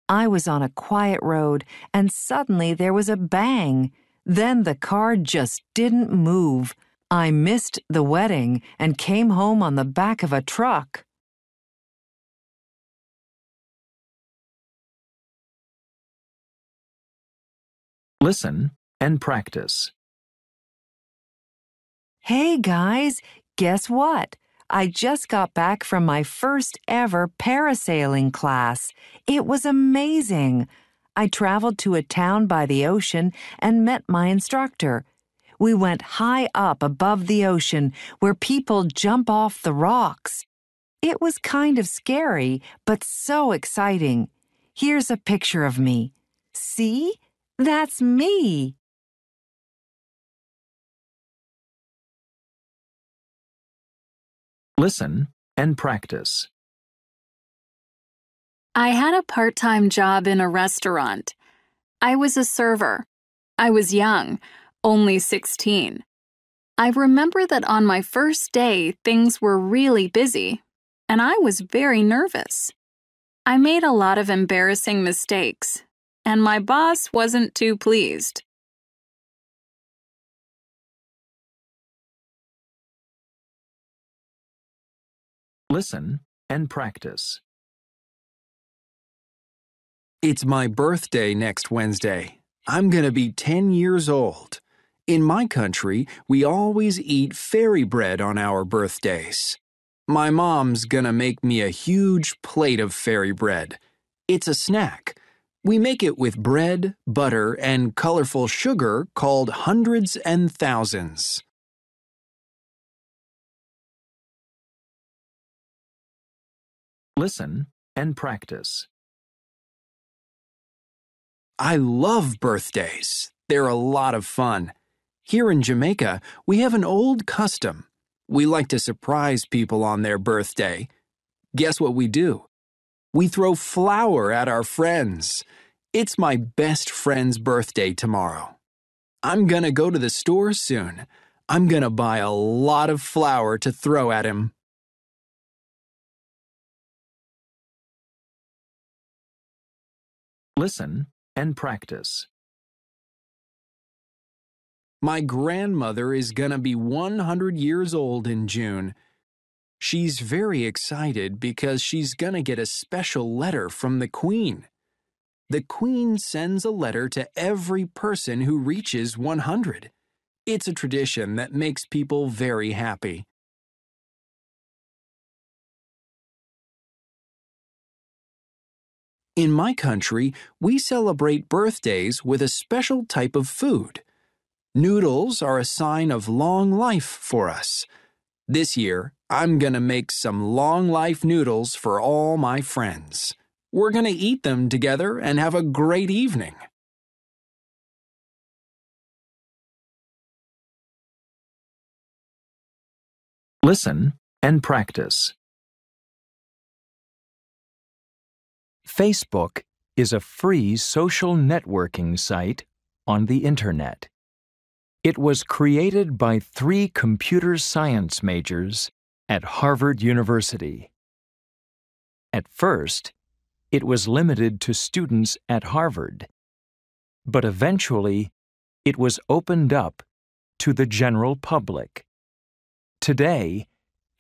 P: I was on a quiet road, and suddenly there was a bang.
K: Then the car just didn't move. I missed the wedding and came home on the back of a truck.
A: Listen and practice.
K: Hey guys, guess what? I just got back from my first ever parasailing class. It was amazing. I traveled to a town by the ocean and met my instructor. We went high up above the ocean where people jump off the rocks. It was kind of scary, but so exciting. Here's a picture of me. See? That's me.
A: Listen and practice.
U: I had a part-time job in a restaurant. I was a server. I was young, only 16. I remember that on my first day, things were really busy, and I was very nervous. I made a lot of embarrassing mistakes, and my boss wasn't too pleased.
A: Listen and practice.
M: It's my birthday next Wednesday. I'm gonna be 10 years old. In my country, we always eat fairy bread on our birthdays. My mom's gonna make me a huge plate of fairy bread. It's a snack. We make it with bread, butter, and colorful sugar called hundreds and thousands.
A: Listen and practice.
M: I love birthdays. They're a lot of fun. Here in Jamaica, we have an old custom. We like to surprise people on their birthday. Guess what we do? We throw flour at our friends. It's my best friend's birthday tomorrow. I'm gonna go to the store soon. I'm gonna buy a lot of flour to throw at him.
A: Listen and practice.
M: My grandmother is gonna be 100 years old in June. She's very excited because she's gonna get a special letter from the Queen. The Queen sends a letter to every person who reaches 100. It's a tradition that makes people very happy. In my country, we celebrate birthdays with a special type of food. Noodles are a sign of long life for us. This year, I'm gonna make some long life noodles for all my friends. We're gonna eat them together and have a great evening.
A: Listen and practice. Facebook is a free social networking site on the Internet. It was created by 3 computer science majors at Harvard University. At first, it was limited to students at Harvard, but eventually it was opened up to the general public. Today,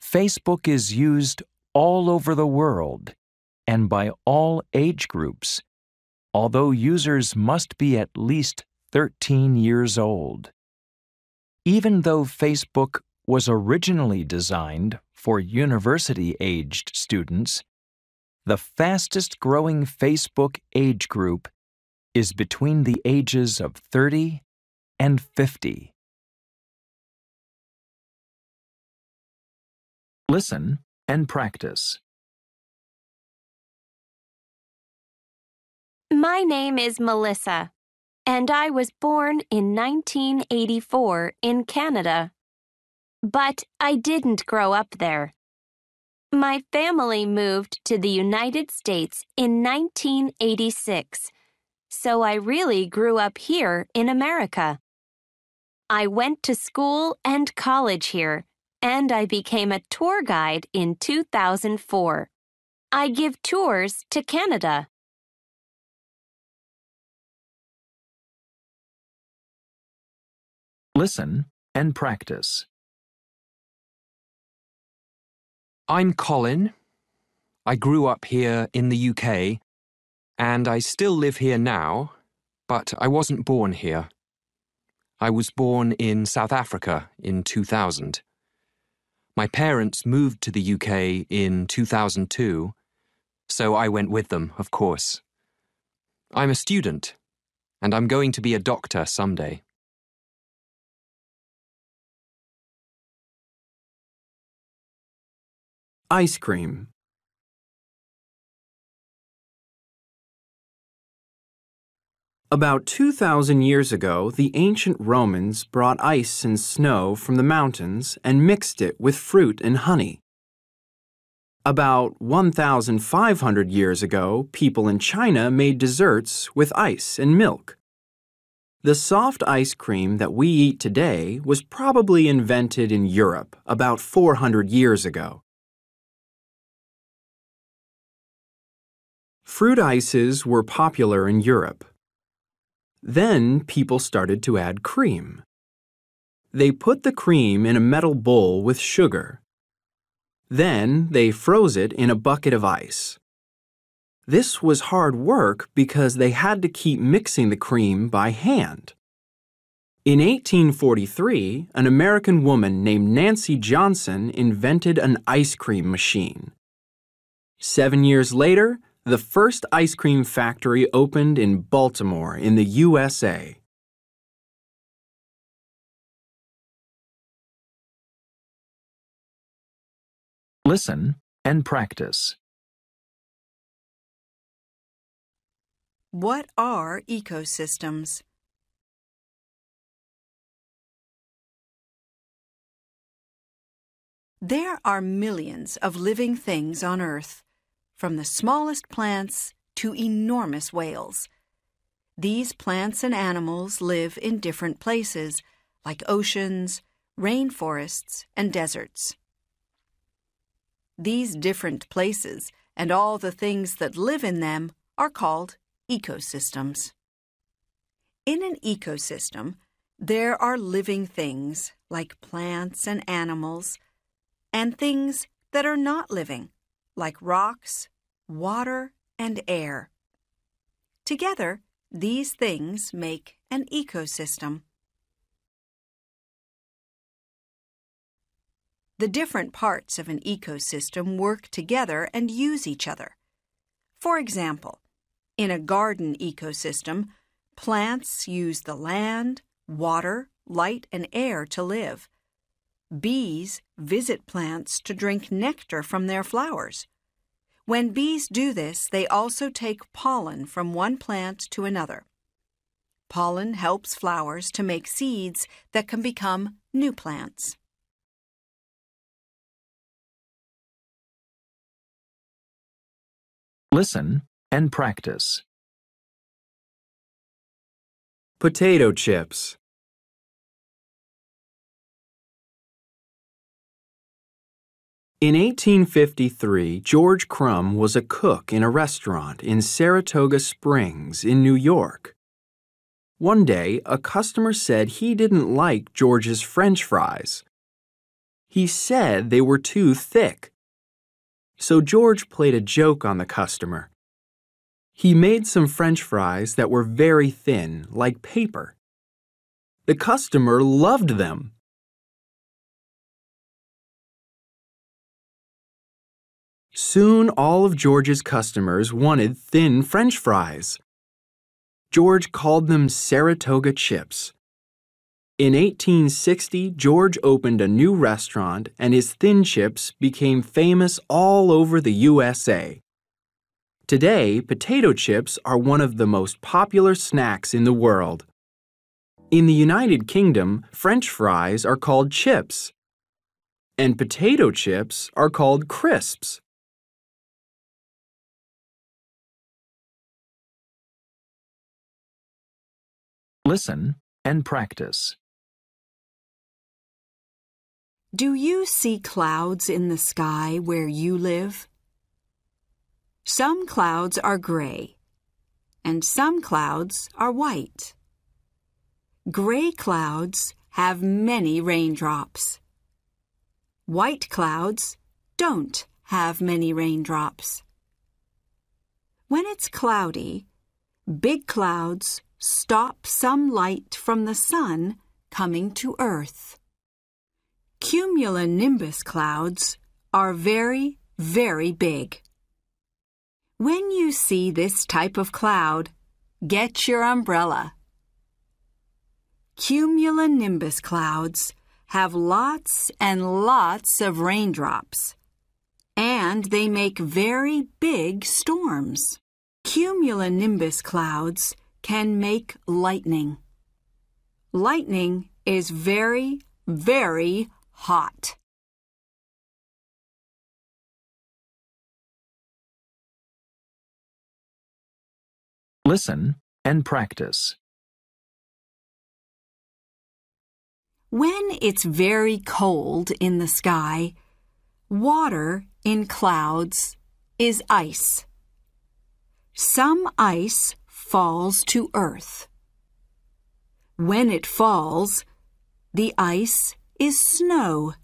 A: Facebook is used all over the world and by all age groups, although users must be at least 13 years old. Even though Facebook was originally designed for university-aged students, the fastest-growing Facebook age group is between the ages of 30 and 50. Listen and practice.
F: My name is Melissa, and I was born in 1984 in Canada. But I didn't grow up there. My family moved to the United States in 1986, so I really grew up here in America. I went to school and college here, and I became a tour guide in 2004. I give tours to Canada.
A: Listen and practice.
L: I'm Colin. I grew up here in the UK, and I still live here now, but I wasn't born here. I was born in South Africa in 2000. My parents moved to the UK in 2002, so I went with them, of course. I'm a student, and I'm going to be a doctor someday.
M: Ice cream. About 2,000 years ago, the ancient Romans brought ice and snow from the mountains and mixed it with fruit and honey. About 1,500 years ago, people in China made desserts with ice and milk. The soft ice cream that we eat today was probably invented in Europe about 400 years ago. Fruit ices were popular in Europe. Then people started to add cream. They put the cream in a metal bowl with sugar. Then they froze it in a bucket of ice. This was hard work because they had to keep mixing the cream by hand. In 1843, an American woman named Nancy Johnson invented an ice cream machine. 7 years later, the first ice cream factory opened in Baltimore in the USA.
A: Listen and practice.
S: What are ecosystems? There are millions of living things on Earth, from the smallest plants to enormous whales. These plants and animals live in different places, like oceans, rainforests, and deserts. These different places and all the things that live in them are called ecosystems. In an ecosystem, there are living things like plants and animals, and things that are not living, like rocks, water, and air. Together, these things make an ecosystem. The different parts of an ecosystem work together and use each other. For example, in a garden ecosystem, plants use the land, water, light, and air to live. Bees visit plants to drink nectar from their flowers. When bees do this, they also take pollen from one plant to another. Pollen helps flowers to make seeds that can become new plants.
A: Listen and practice.
M: Potato chips. In 1853, George Crumb was a cook in a restaurant in Saratoga Springs in New York. One day, a customer said he didn't like George's French fries. He said they were too thick. So George played a joke on the customer. He made some French fries that were very thin, like paper. The customer loved them. Soon all of George's customers wanted thin French fries. George called them Saratoga chips. In 1860, George opened a new restaurant and his thin chips became famous all over the USA. Today, potato chips are one of the most popular snacks in the world. In the United Kingdom, French fries are called chips, and potato chips are called crisps.
A: Listen and practice.
S: Do you see clouds in the sky where you live? Some clouds are gray, and some clouds are white. Gray clouds have many raindrops. White clouds don't have many raindrops. When it's cloudy, big clouds stop some light from the sun coming to Earth. Cumulonimbus clouds are very, very big. When you see this type of cloud, get your umbrella. Cumulonimbus clouds have lots and lots of raindrops, and they make very big storms. Cumulonimbus clouds can make lightning. Lightning is very, very hot.
A: Listen and practice.
S: When it's very cold in the sky, water in clouds is ice. Some ice falls to Earth. When it falls, the ice is snow.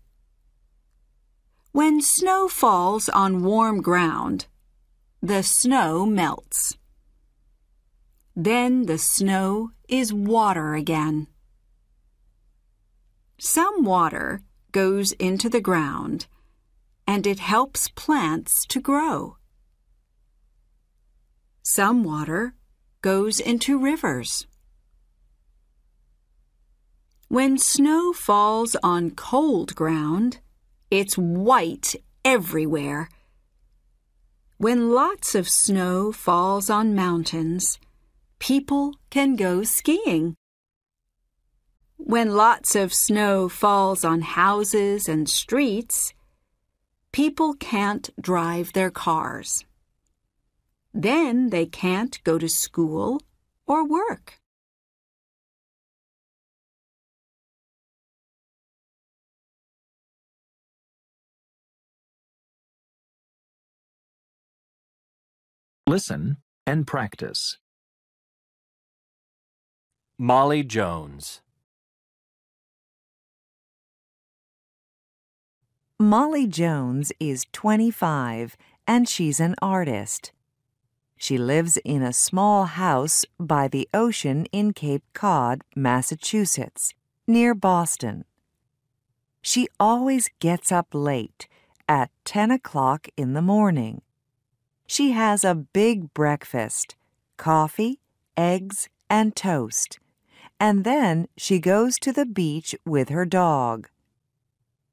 S: When snow falls on warm ground, the snow melts. Then the snow is water again. Some water goes into the ground, and it helps plants to grow. Some water goes into rivers. When snow falls on cold ground, it's white everywhere. When lots of snow falls on mountains, people can go skiing. When lots of snow falls on houses and streets, people can't drive their cars. Then they can't go to school or work.
A: Listen and practice.
N: Molly Jones.
O: Molly Jones is 25 and she's an artist. She lives in a small house by the ocean in Cape Cod, Massachusetts, near Boston. She always gets up late, at 10 o'clock in the morning. She has a big breakfast, coffee, eggs, and toast, and then she goes to the beach with her dog.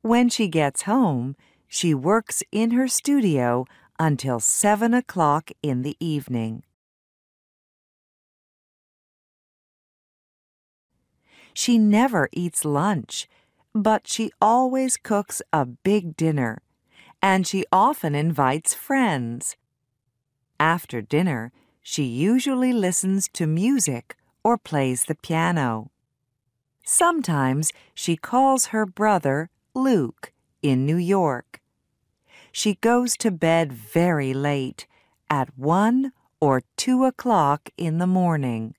O: When she gets home, she works in her studio until 7 o'clock in the evening. She never eats lunch, but she always cooks a big dinner, and she often invites friends. After dinner, she usually listens to music or plays the piano. Sometimes she calls her brother Luke in New York. She goes to bed very late, at 1 or 2 o'clock in the morning.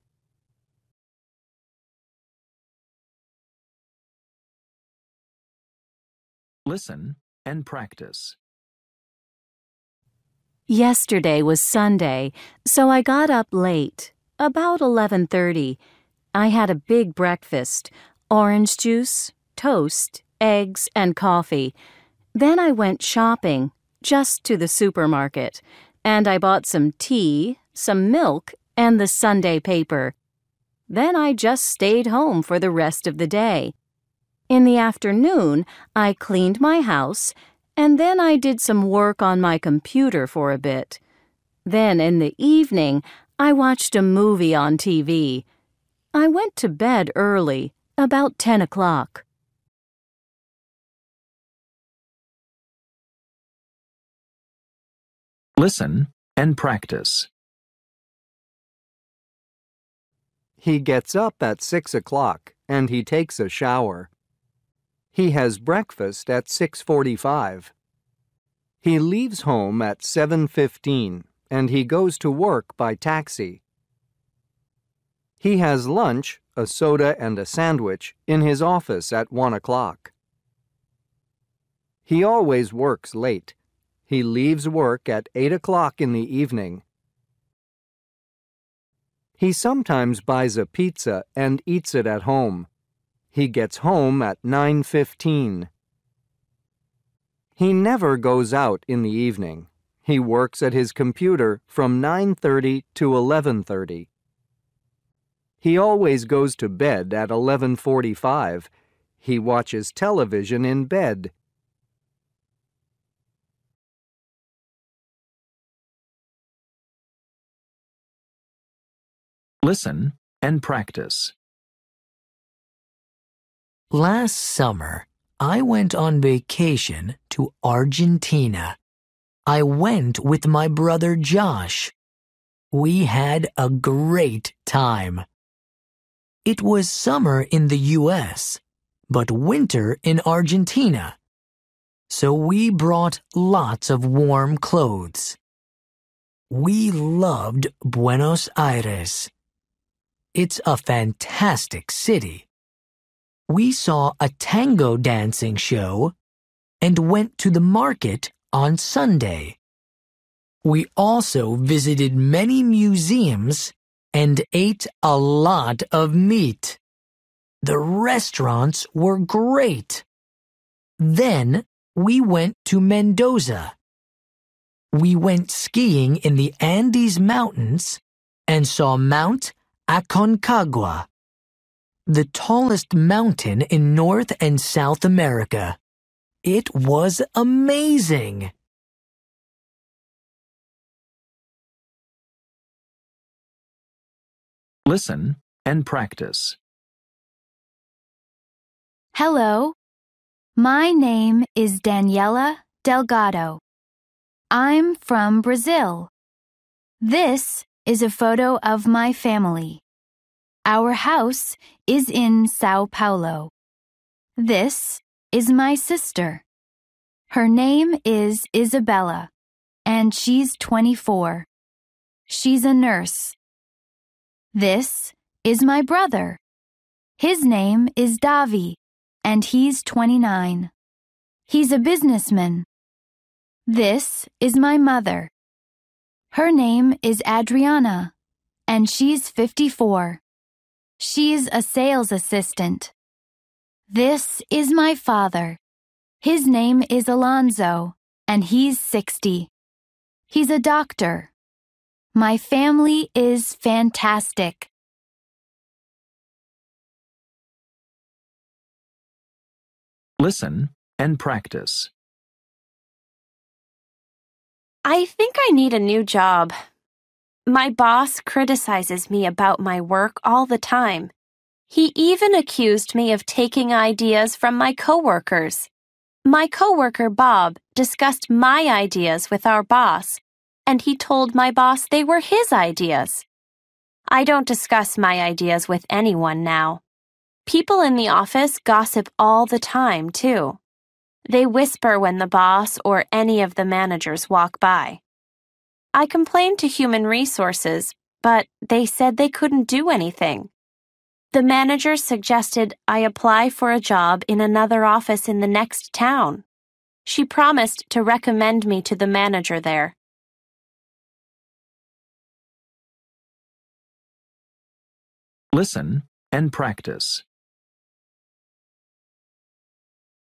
A: Listen and practice.
E: Yesterday was Sunday, so I got up late, about 11:30. I had a big breakfast, orange juice, toast, eggs, and coffee. Then I went shopping, just to the supermarket, and I bought some tea, some milk, and the Sunday paper. Then I just stayed home for the rest of the day. In the afternoon, I cleaned my house, and then I did some work on my computer for a bit. Then in the evening, I watched a movie on TV. I went to bed early, about 10 o'clock.
A: Listen and practice.
Q: He gets up at 6 o'clock and he takes a shower. He has breakfast at 6:45. He leaves home at 7:15 and he goes to work by taxi. He has lunch a soda and a sandwich in his office at 1 o'clock. He always works late. He leaves work at 8 o'clock in the evening. He sometimes buys a pizza and eats it at home. He gets home at 9:15. He never goes out in the evening. He works at his computer from 9:30 to 11:30. He always goes to bed at 11:45. He watches television in bed.
A: Listen and practice.
B: Last summer, I went on vacation to Argentina. I went with my brother Josh. We had a great time. It was summer in the US, but winter in Argentina. So we brought lots of warm clothes. We loved Buenos Aires. It's a fantastic city. We saw a tango dancing show and went to the market on Sunday. We also visited many museums and ate a lot of meat. The restaurants were great. Then we went to Mendoza. We went skiing in the Andes Mountains and saw Mount Aconcagua, the tallest mountain in North and South America. It was amazing.
A: Listen and practice.
I: Hello. My name is Daniela Delgado. I'm from Brazil. This is a photo of my family. Our house is in Sao Paulo. This is my sister. Her name is Isabella, and she's 24. She's a nurse. This is my brother. His name is Davi, and he's 29. He's a businessman. This is my mother. Her name is Adriana, and she's 54. She's a sales assistant. This is my father. His name is Alonzo, and he's 60. He's a doctor. My family is fantastic.
A: Listen and practice.
F: I think I need a new job. My boss criticizes me about my work all the time. He even accused me of taking ideas from my coworkers. My coworker Bob discussed my ideas with our boss, and he told my boss they were his ideas. I don't discuss my ideas with anyone now. People in the office gossip all the time, too. They whisper when the boss or any of the managers walk by. I complained to Human Resources, but they said they couldn't do anything. The manager suggested I apply for a job in another office in the next town. She promised to recommend me to the manager there.
A: Listen and practice.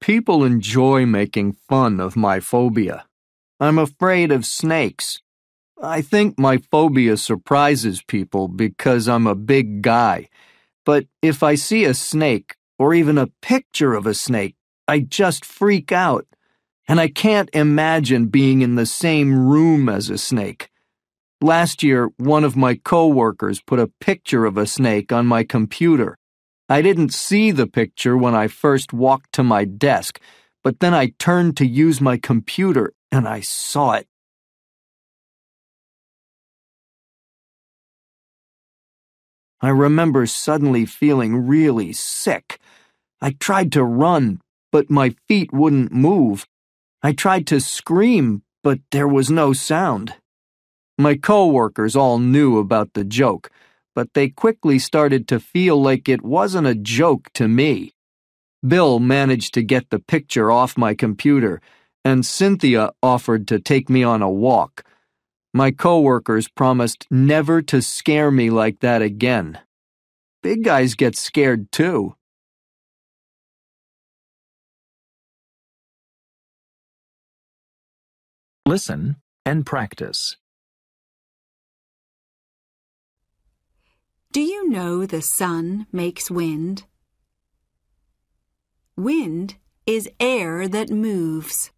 Q: People enjoy making fun of my phobia. I'm afraid of snakes. I think my phobia surprises people because I'm a big guy. But if I see a snake, or even a picture of a snake, I just freak out. And I can't imagine being in the same room as a snake. Last year, one of my coworkers put a picture of a snake on my computer. I didn't see the picture when I first walked to my desk, but then I turned to use my computer and I saw it. I remember suddenly feeling really sick. I tried to run, but my feet wouldn't move. I tried to scream, but there was no sound. My coworkers all knew about the joke, but they quickly started to feel like it wasn't a joke to me. Bill managed to get the picture off my computer, and Cynthia offered to take me on a walk. My coworkers promised never to scare me like that again. Big guys get scared too.
A: Listen and practice.
S: Do you know the sun makes wind? Wind is air that moves.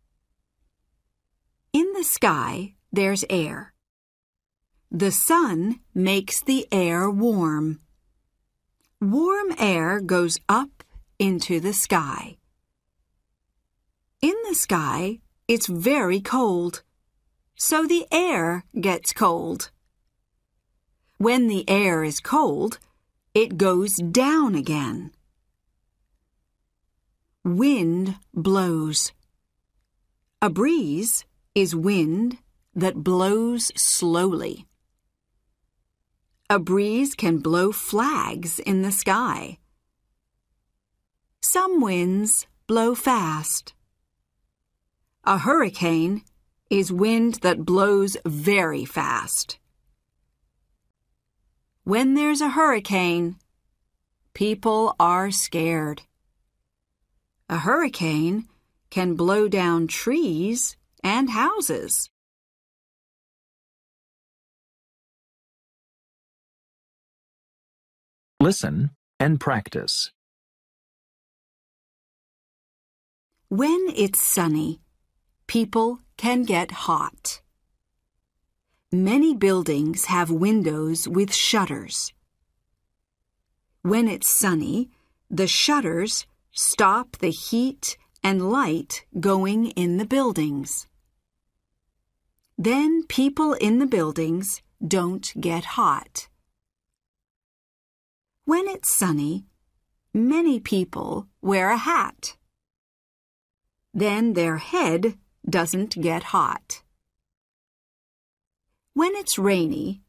S: In the sky, there's air. The sun makes the air warm. Warm air goes up into the sky. In the sky, it's very cold, so the air gets cold. When the air is cold, it goes down again. Wind blows. A breeze is wind that blows slowly. A breeze can blow flags in the sky. Some winds blow fast. A hurricane is wind that blows very fast. When there's a hurricane, people are scared. A hurricane can blow down trees and houses.
A: Listen and practice.
S: When it's sunny, people can get hot. Many buildings have windows with shutters. When it's sunny, the shutters stop the heat and light going in the buildings. Then people in the buildings don't get hot. When it's sunny, many people wear a hat. Then their head doesn't get hot. When it's rainy,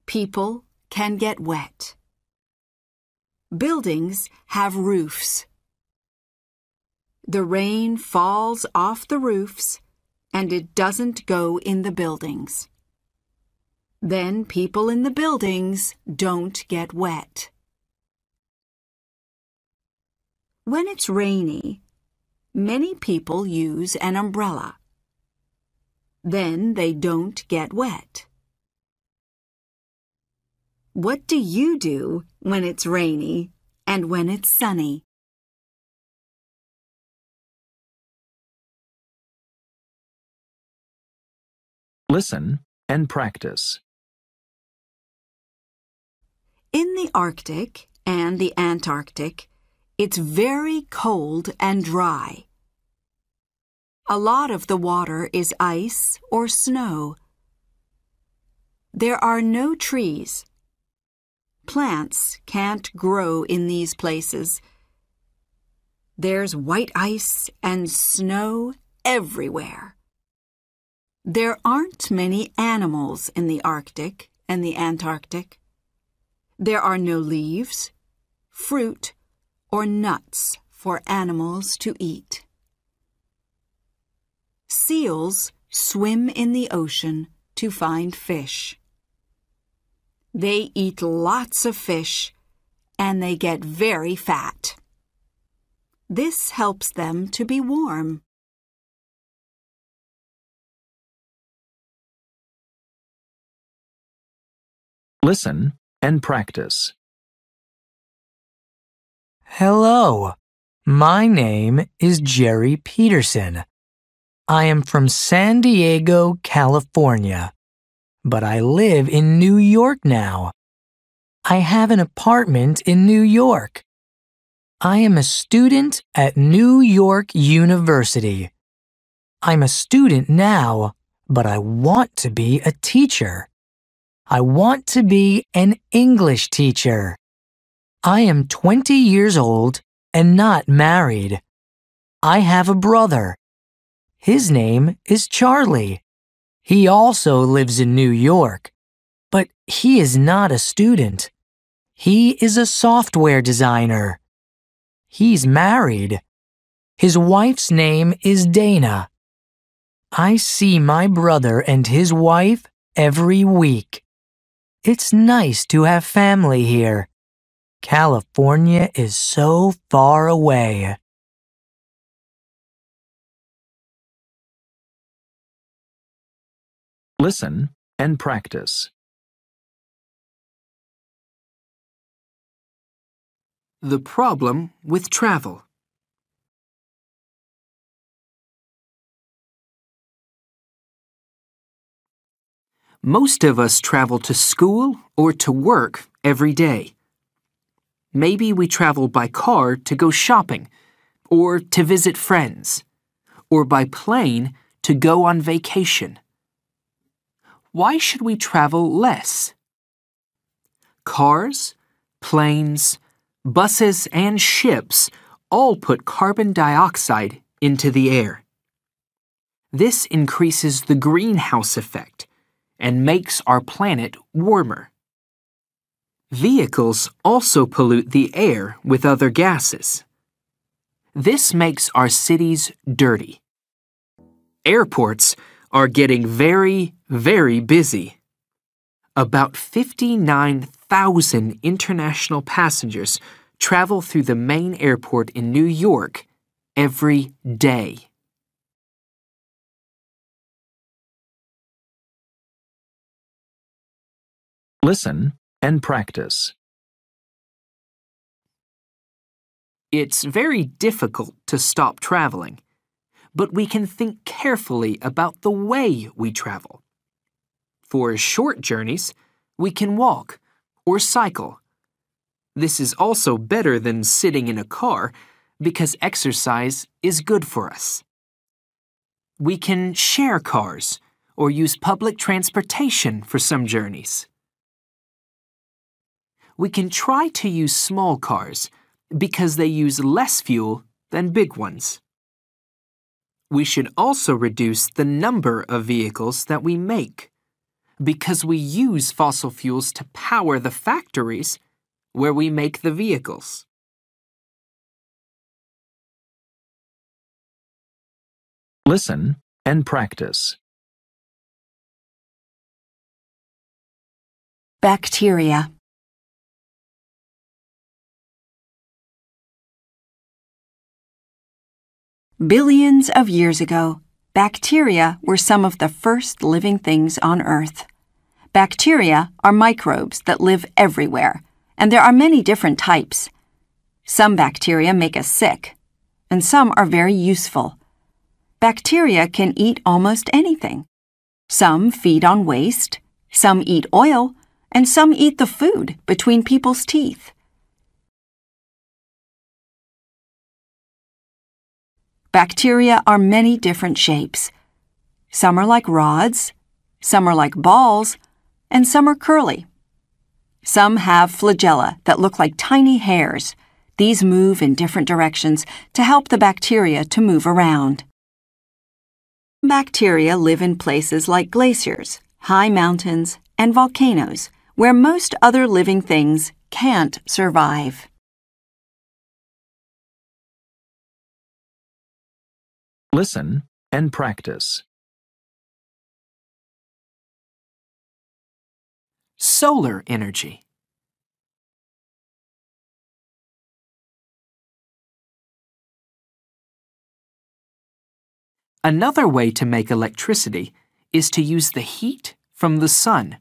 S: people can get wet. Buildings have roofs. The rain falls off the roofs and it doesn't go in the buildings. Then people in the buildings don't get wet. When it's rainy, many people use an umbrella. Then they don't get wet. What do you do when it's rainy and when it's sunny?
A: Listen and practice.
S: In the Arctic and the Antarctic, it's very cold and dry. A lot of the water is ice or snow. There are no trees. Plants can't grow in these places. There's white ice and snow everywhere. There aren't many animals in the Arctic and the Antarctic. There are no leaves, fruit, or nuts for animals to eat. Seals swim in the ocean to find fish. They eat lots of fish and they get very fat. This helps them to be warm.
A: Listen and practice.
B: Hello, my name is Jerry Peterson. I am from San Diego, California, but I live in New York now. I have an apartment in New York. I am a student at New York University. I'm a student now, but I want to be a teacher. I want to be an English teacher. I am 20 years old and not married. I have a brother. His name is Charlie. He also lives in New York, but he is not a student. He is a software designer. He's married. His wife's name is Dana. I see my brother and his wife every week. It's nice to have family here. California is so far away.
A: Listen and practice.
D: The problem with travel. Most of us travel to school or to work every day. Maybe we travel by car to go shopping, or to visit friends, or by plane to go on vacation. Why should we travel less? Cars, planes, buses, and ships all put carbon dioxide into the air. This increases the greenhouse effect and makes our planet warmer. Vehicles also pollute the air with other gases. This makes our cities dirty. Airports are getting very, very busy. About 59,000 international passengers travel through the main airport in New York every day.
A: Listen and practice.
D: It's very difficult to stop traveling, but we can think carefully about the way we travel. For short journeys, we can walk or cycle. This is also better than sitting in a car because exercise is good for us. We can share cars or use public transportation for some journeys. We can try to use small cars because they use less fuel than big ones. We should also reduce the number of vehicles that we make because we use fossil fuels to power the factories where we make the vehicles.
A: Listen and practice.
S: Bacteria. Billions of years ago, bacteria were some of the first living things on Earth. Bacteria are microbes that live everywhere, and there are many different types. Some bacteria make us sick, and some are very useful. Bacteria can eat almost anything. Some feed on waste, some eat oil, and some eat the food between people's teeth. Bacteria are many different shapes. Some are like rods, some are like balls, and some are curly. Some have flagella that look like tiny hairs. These move in different directions to help the bacteria to move around. Bacteria live in places like glaciers, high mountains, and volcanoes, where most other living things can't survive.
A: Listen and practice.
D: Solar energy. Another way to make electricity is to use the heat from the sun.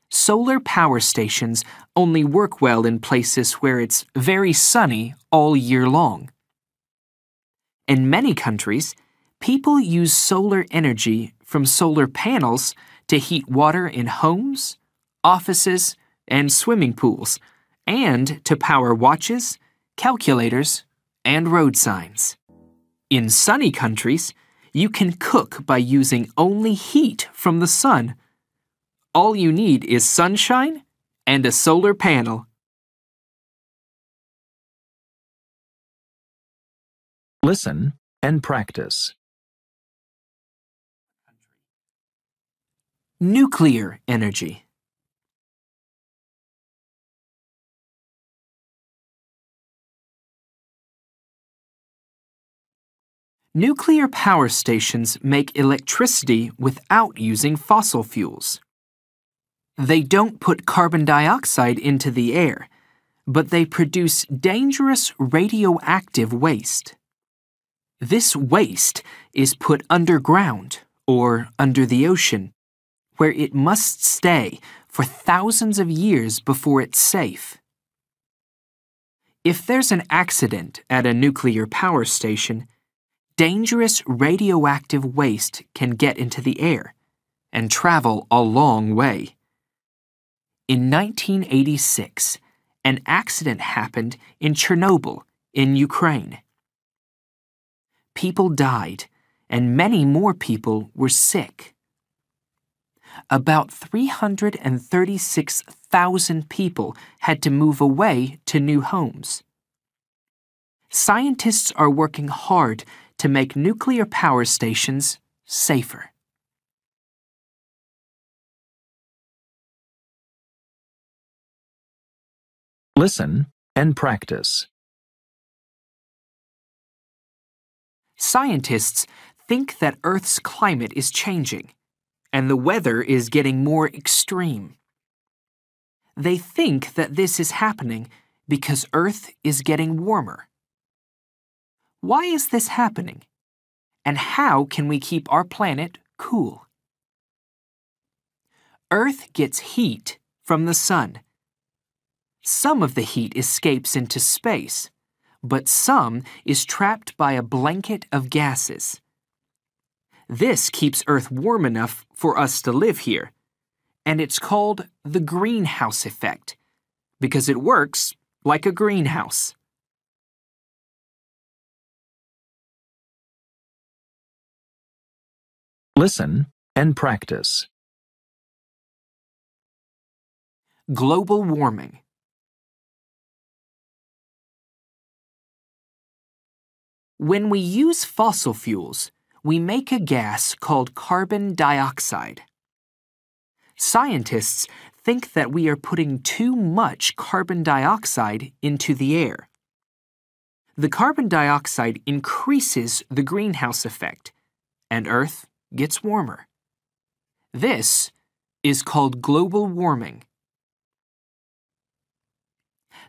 D: Solar power stations only work well in places where it's very sunny all year long. In many countries, people use solar energy from solar panels to heat water in homes, offices, and swimming pools, and to power watches, calculators, and road signs. In sunny countries, you can cook by using only heat from the sun. All you need is sunshine and a solar panel.
A: Listen and practice.
D: Nuclear energy. Nuclear power stations make electricity without using fossil fuels. They don't put carbon dioxide into the air, but they produce dangerous radioactive waste. This waste is put underground or under the ocean, where it must stay for thousands of years before it's safe. If there's an accident at a nuclear power station, dangerous radioactive waste can get into the air and travel a long way. In 1986, an accident happened in Chernobyl, in Ukraine. People died, and many more people were sick. About 336,000 people had to move away to new homes. Scientists are working hard to make nuclear power stations safer.
A: Listen and practice.
D: Scientists think that Earth's climate is changing, and the weather is getting more extreme. They think that this is happening because Earth is getting warmer. Why is this happening? And how can we keep our planet cool? Earth gets heat from the sun. Some of the heat escapes into space, but some is trapped by a blanket of gases. This keeps Earth warm enough for us to live here, and it's called the greenhouse effect because it works like a greenhouse.
A: Listen and practice.
D: Global warming. When we use fossil fuels, we make a gas called carbon dioxide. Scientists think that we are putting too much carbon dioxide into the air. The carbon dioxide increases the greenhouse effect, and Earth gets warmer. This is called global warming.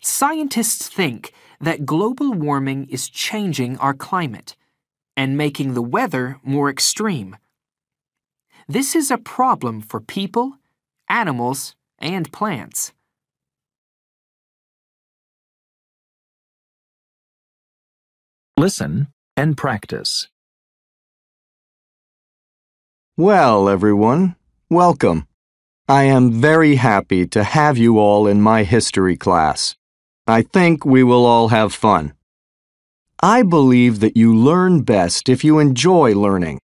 D: Scientists think that global warming is changing our climate and making the weather more extreme. This is a problem for people, animals, and plants.
A: Listen and practice.
Q: Well, everyone, welcome. I am very happy to have you all in my history class. I think we will all have fun. I believe that you learn best if you enjoy learning.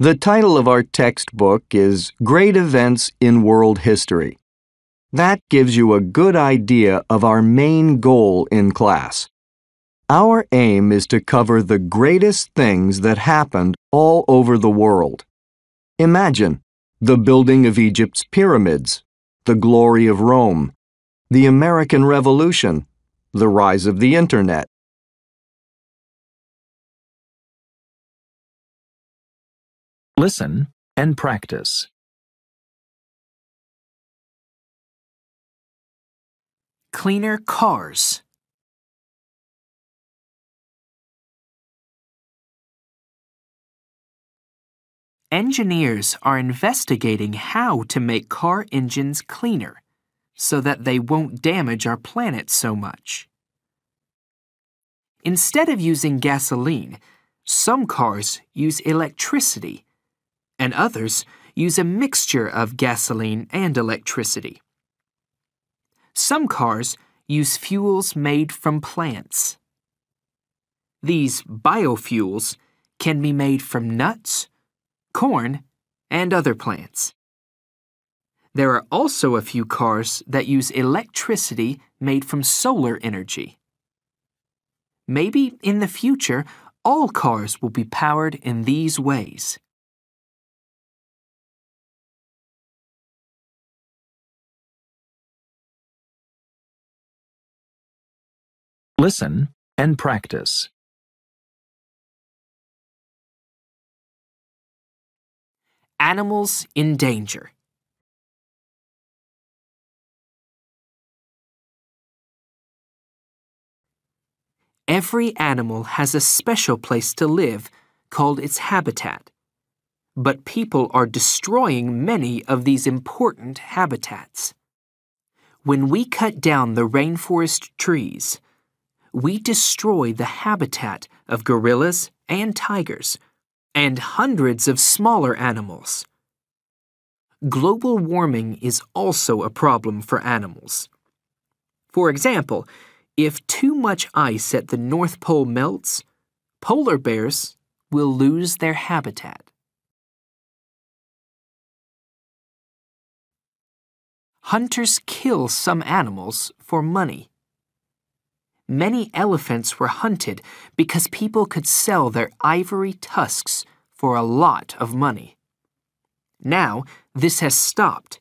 Q: The title of our textbook is Great Events in World History. That gives you a good idea of our main goal in class. Our aim is to cover the greatest things that happened all over the world. Imagine the building of Egypt's pyramids, the glory of Rome, the American Revolution, the rise of the Internet.
A: Listen and practice.
D: Cleaner cars. Engineers are investigating how to make car engines cleaner so that they won't damage our planet so much. Instead of using gasoline, some cars use electricity, and others use a mixture of gasoline and electricity. Some cars use fuels made from plants. These biofuels can be made from nuts, corn, and other plants. There are also a few cars that use electricity made from solar energy. Maybe in the future, all cars will be powered in these ways.
A: Listen and practice.
D: Animals in danger. Every animal has a special place to live called its habitat, but people are destroying many of these important habitats. When we cut down the rainforest trees, we destroy the habitat of gorillas and tigers, and hundreds of smaller animals. Global warming is also a problem for animals. For example, if too much ice at the North Pole melts, polar bears will lose their habitat. Hunters kill some animals for money. Many elephants were hunted because people could sell their ivory tusks for a lot of money. Now, this has stopped.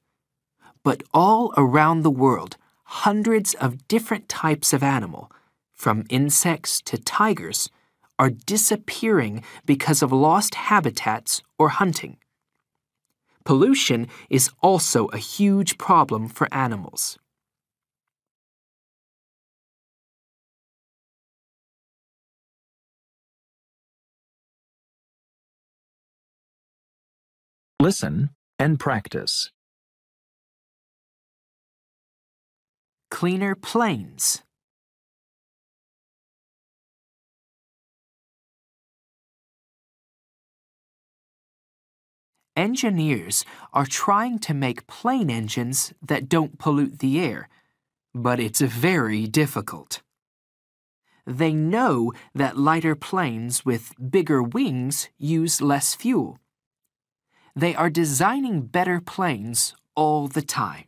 D: But all around the world, hundreds of different types of animal, from insects to tigers, are disappearing because of lost habitats or hunting. Pollution is also a huge problem for animals.
A: Listen and practice.
D: Cleaner planes. Engineers are trying to make plane engines that don't pollute the air, but it's very difficult. They know that lighter planes with bigger wings use less fuel. They are designing better planes all the time.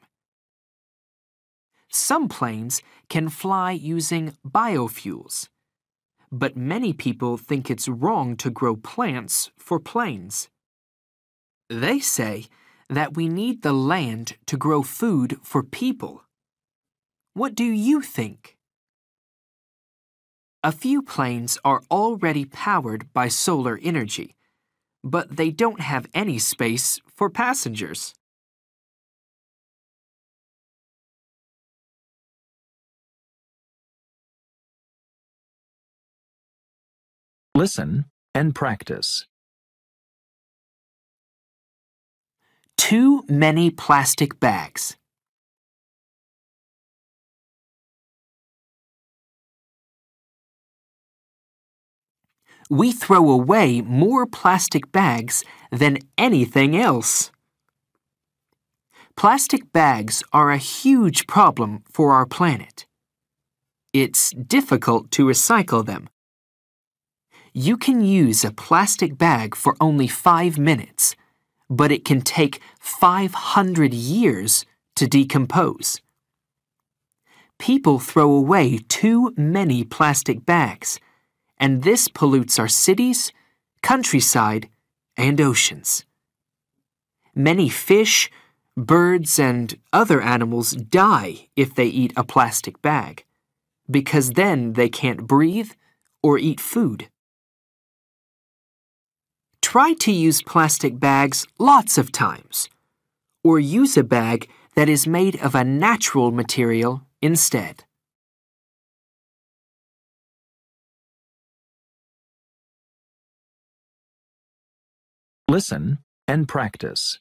D: Some planes can fly using biofuels, but many people think it's wrong to grow plants for planes. They say that we need the land to grow food for people. What do you think? A few planes are already powered by solar energy, but they don't have any space for passengers.
A: Listen and practice.
D: Too many plastic bags. We throw away more plastic bags than anything else. Plastic bags are a huge problem for our planet. It's difficult to recycle them. You can use a plastic bag for only 5 minutes, but it can take 500 years to decompose. People throw away too many plastic bags, and this pollutes our cities, countryside, and oceans. Many fish, birds, and other animals die if they eat a plastic bag, because then they can't breathe or eat food. Try to use plastic bags lots of times, or use a bag that is made of a natural material instead.
A: Listen and practice.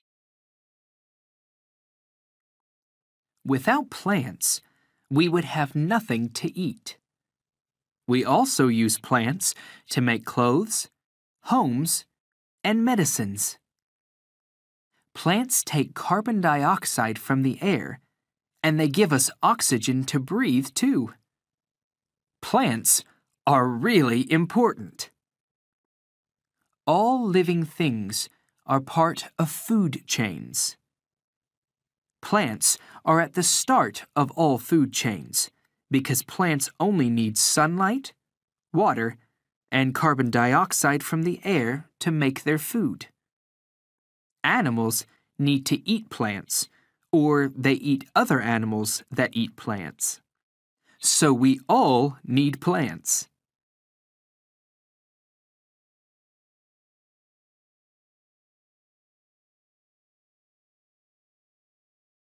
D: Without plants, we would have nothing to eat. We also use plants to make clothes, homes, and medicines. Plants take carbon dioxide from the air, and they give us oxygen to breathe too. Plants are really important. All living things are part of food chains. Plants are at the start of all food chains because plants only need sunlight, water, and carbon dioxide from the air to make their food. Animals need to eat plants, or they eat other animals that eat plants. So we all need plants.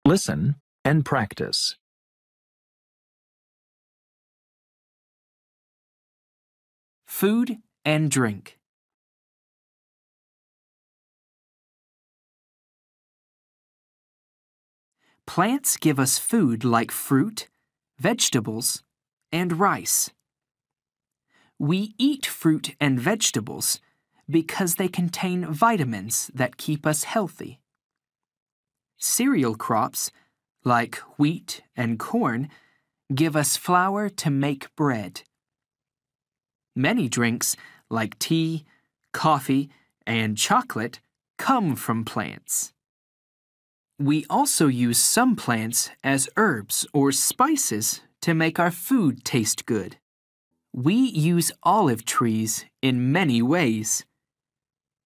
A: Listen and practice.
D: Food and drink. Plants give us food like fruit, vegetables, and rice. We eat fruit and vegetables because they contain vitamins that keep us healthy. Cereal crops, like wheat and corn, give us flour to make bread. Many drinks, like tea, coffee, and chocolate, come from plants. We also use some plants as herbs or spices to make our food taste good. We use olive trees in many ways.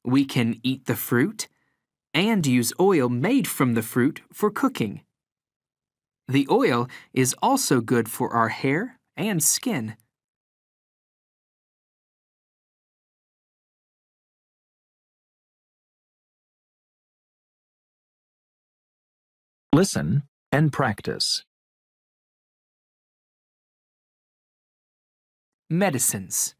D: We can eat the fruit and use oil made from the fruit for cooking. The oil is also good for our hair and skin.
A: Listen and practice.
D: Medicines.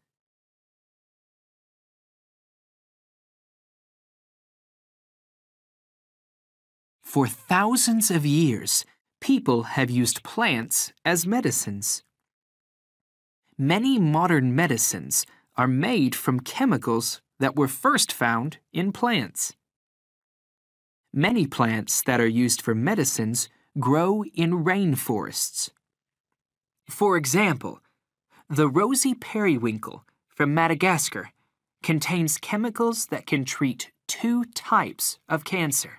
D: For thousands of years, people have used plants as medicines. Many modern medicines are made from chemicals that were first found in plants. Many plants that are used for medicines grow in rainforests. For example, the rosy periwinkle from Madagascar contains chemicals that can treat 2 types of cancer.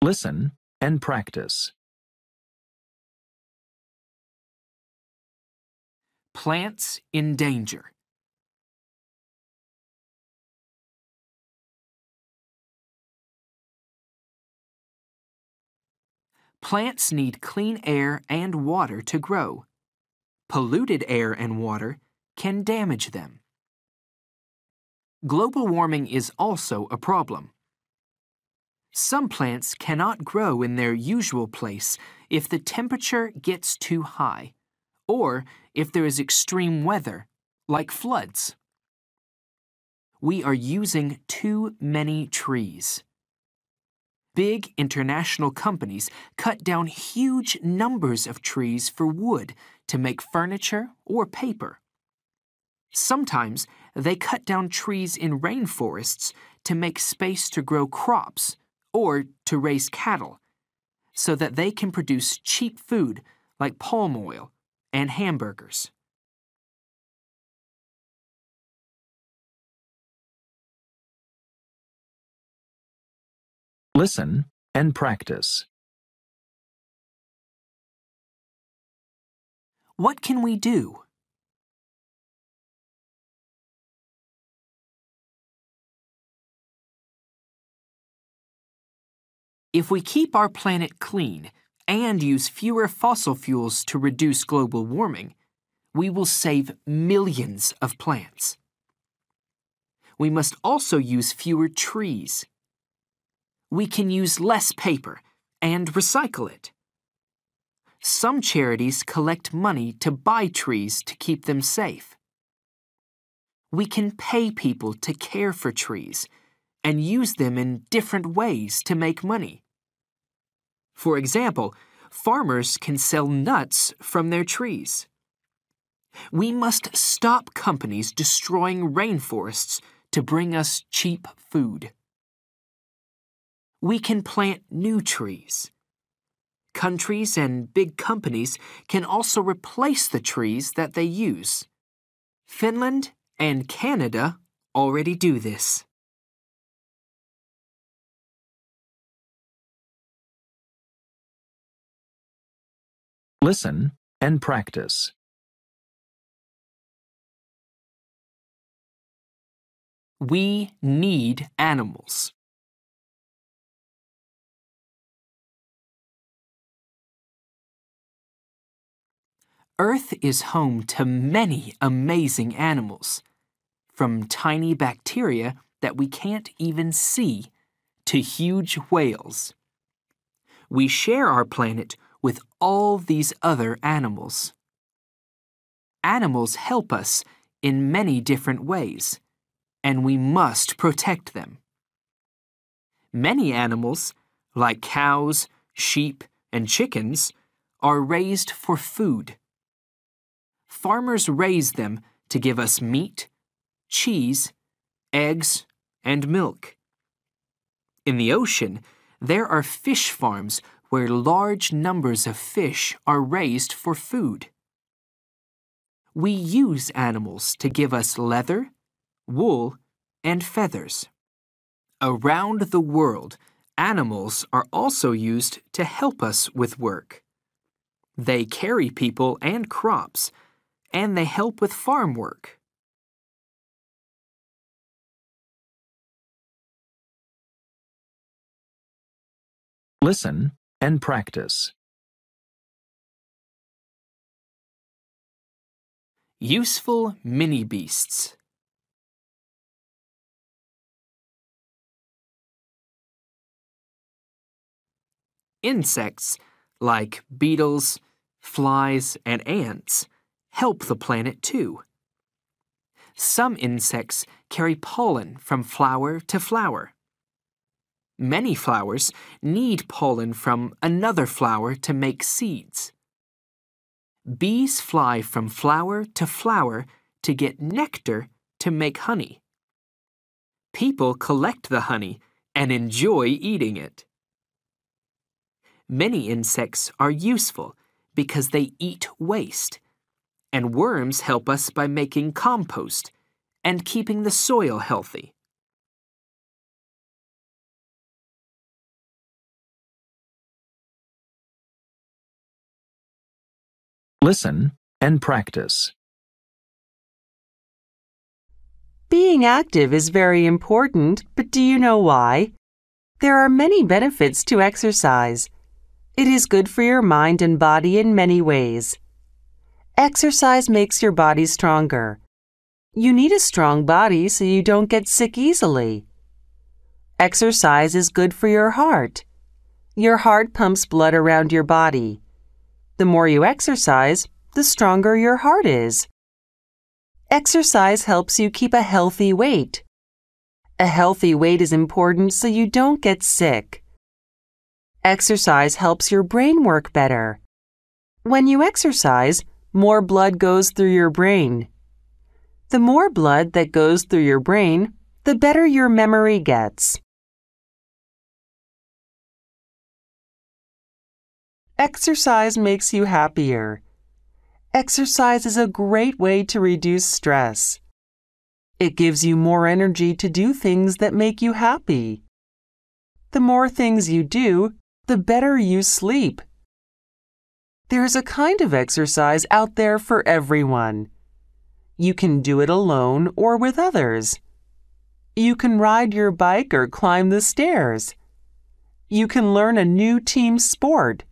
A: Listen and practice.
D: Plants in danger. Plants need clean air and water to grow. Polluted air and water can damage them. Global warming is also a problem. Some plants cannot grow in their usual place if the temperature gets too high, or if there is extreme weather, like floods. We are using too many trees. Big international companies cut down huge numbers of trees for wood to make furniture or paper. Sometimes they cut down trees in rainforests to make space to grow crops or to raise cattle, so that they can produce cheap food like palm oil and hamburgers.
A: Listen and practice.
D: What can we do? If we keep our planet clean and use fewer fossil fuels to reduce global warming, we will save millions of plants. We must also use fewer trees. We can use less paper and recycle it. Some charities collect money to buy trees to keep them safe. We can pay people to care for trees and use them in different ways to make money. For example, farmers can sell nuts from their trees. We must stop companies destroying rainforests to bring us cheap food. We can plant new trees. Countries and big companies can also replace the trees that they use. Finland and Canada already do this.
A: Listen and practice.
D: We need animals. Earth is home to many amazing animals. from tiny bacteria that we can't even see to huge whales. We share our planet with all these other animals. Animals help us in many different ways, and we must protect them. Many animals, like cows, sheep, and chickens, are raised for food. Farmers raise them to give us meat, cheese, eggs, and milk. In the ocean, there are fish farms where large numbers of fish are raised for food. We use animals to give us leather, wool, and feathers. Around the world, animals are also used to help us with work. They carry people and crops, and they help with farm work.
A: Listen and practice.
D: Useful mini-beasts. Insects, like beetles, flies, and ants, help the planet too. Some insects carry pollen from flower to flower. Many flowers need pollen from another flower to make seeds. Bees fly from flower to flower to get nectar to make honey. People collect the honey and enjoy eating it. Many insects are useful because they eat waste, and worms help us by making compost and keeping the soil healthy.
A: Listen and practice.
G: Being active is very important, but do you know why? There are many benefits to exercise. It is good for your mind and body in many ways. Exercise makes your body stronger. You need a strong body so you don't get sick easily. Exercise is good for your heart. Your heart pumps blood around your body. The more you exercise, the stronger your heart is. Exercise helps you keep a healthy weight. A healthy weight is important so you don't get sick. Exercise helps your brain work better. When you exercise, more blood goes through your brain. The more blood that goes through your brain, the better your memory gets. Exercise makes you happier. Exercise is a great way to reduce stress. It gives you more energy to do things that make you happy. The more things you do, the better you sleep. There's a kind of exercise out there for everyone. You can do it alone or with others. You can ride your bike or climb the stairs. You can learn a new team sport.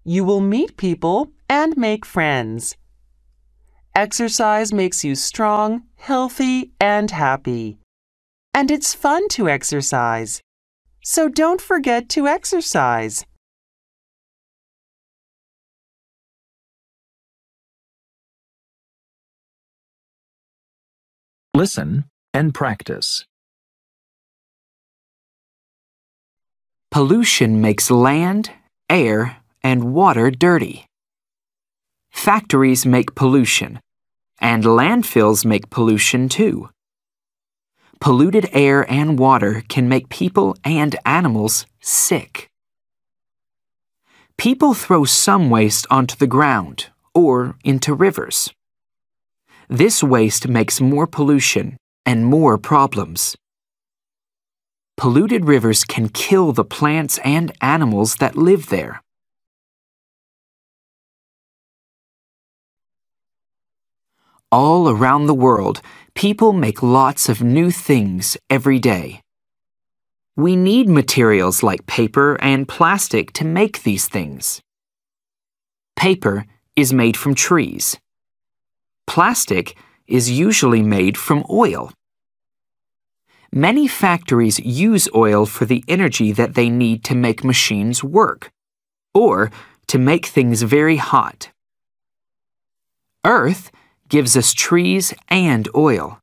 G: You will meet people and make friends. Exercise makes you strong, healthy, and happy. And it's fun to exercise. So don't forget to exercise.
A: Listen and practice.
D: Pollution makes land, air, and water dirty. Factories make pollution, and landfills make pollution too. Polluted air and water can make people and animals sick. People throw some waste onto the ground or into rivers. This waste makes more pollution and more problems. Polluted rivers can kill the plants and animals that live there. All around the world, people make lots of new things every day. We need materials like paper and plastic to make these things. Paper is made from trees. Plastic is usually made from oil. Many factories use oil for the energy that they need to make machines work, or to make things very hot. Earth gives us trees and oil.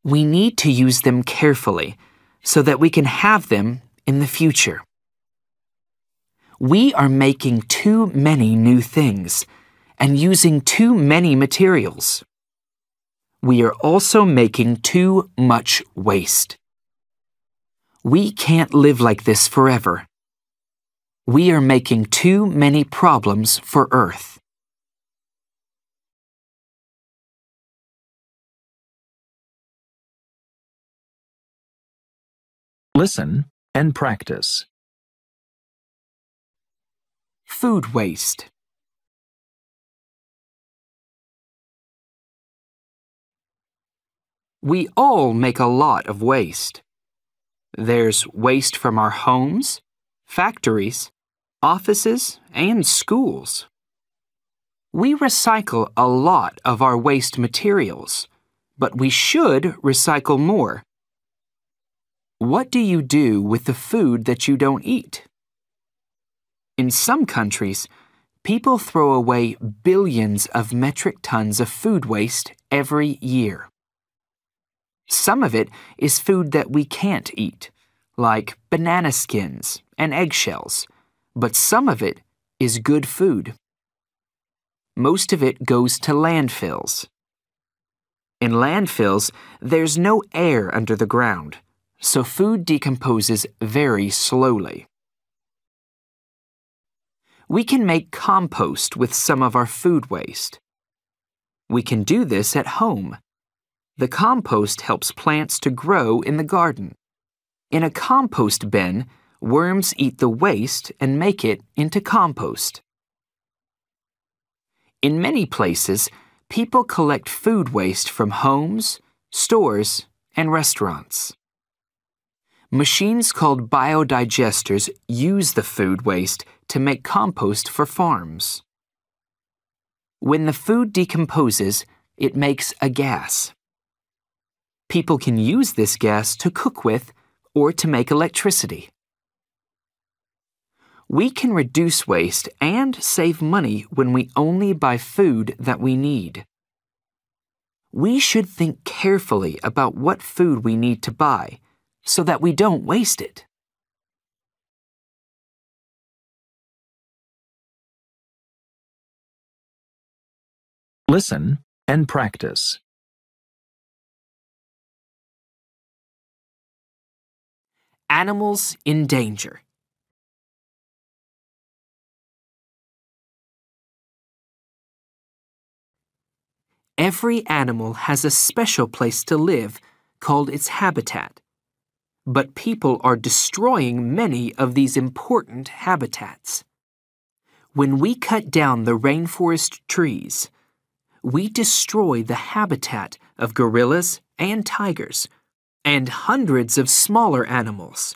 D: We need to use them carefully so that we can have them in the future. We are making too many new things and using too many materials. We are also making too much waste. We can't live like this forever. We are making too many problems for Earth.
A: Listen and practice.
D: Food waste. We all make a lot of waste. There's waste from our homes, factories, offices, and schools. We recycle a lot of our waste materials, but we should recycle more. What do you do with the food that you don't eat? In some countries, people throw away billions of metric tons of food waste every year. Some of it is food that we can't eat, like banana skins and eggshells, but some of it is good food. Most of it goes to landfills. In landfills, there's no air under the ground, so food decomposes very slowly. We can make compost with some of our food waste. We can do this at home. The compost helps plants to grow in the garden. In a compost bin, worms eat the waste and make it into compost. In many places, people collect food waste from homes, stores, and restaurants. Machines called biodigesters use the food waste to make compost for farms. When the food decomposes, it makes a gas. People can use this gas to cook with or to make electricity. We can reduce waste and save money when we only buy food that we need. We should think carefully about what food we need to buy so that we don't waste it.
A: Listen and practice.
D: Animals in danger. Every animal has a special place to live called its habitat, but people are destroying many of these important habitats. When we cut down the rainforest trees, we destroy the habitat of gorillas and tigers, and hundreds of smaller animals.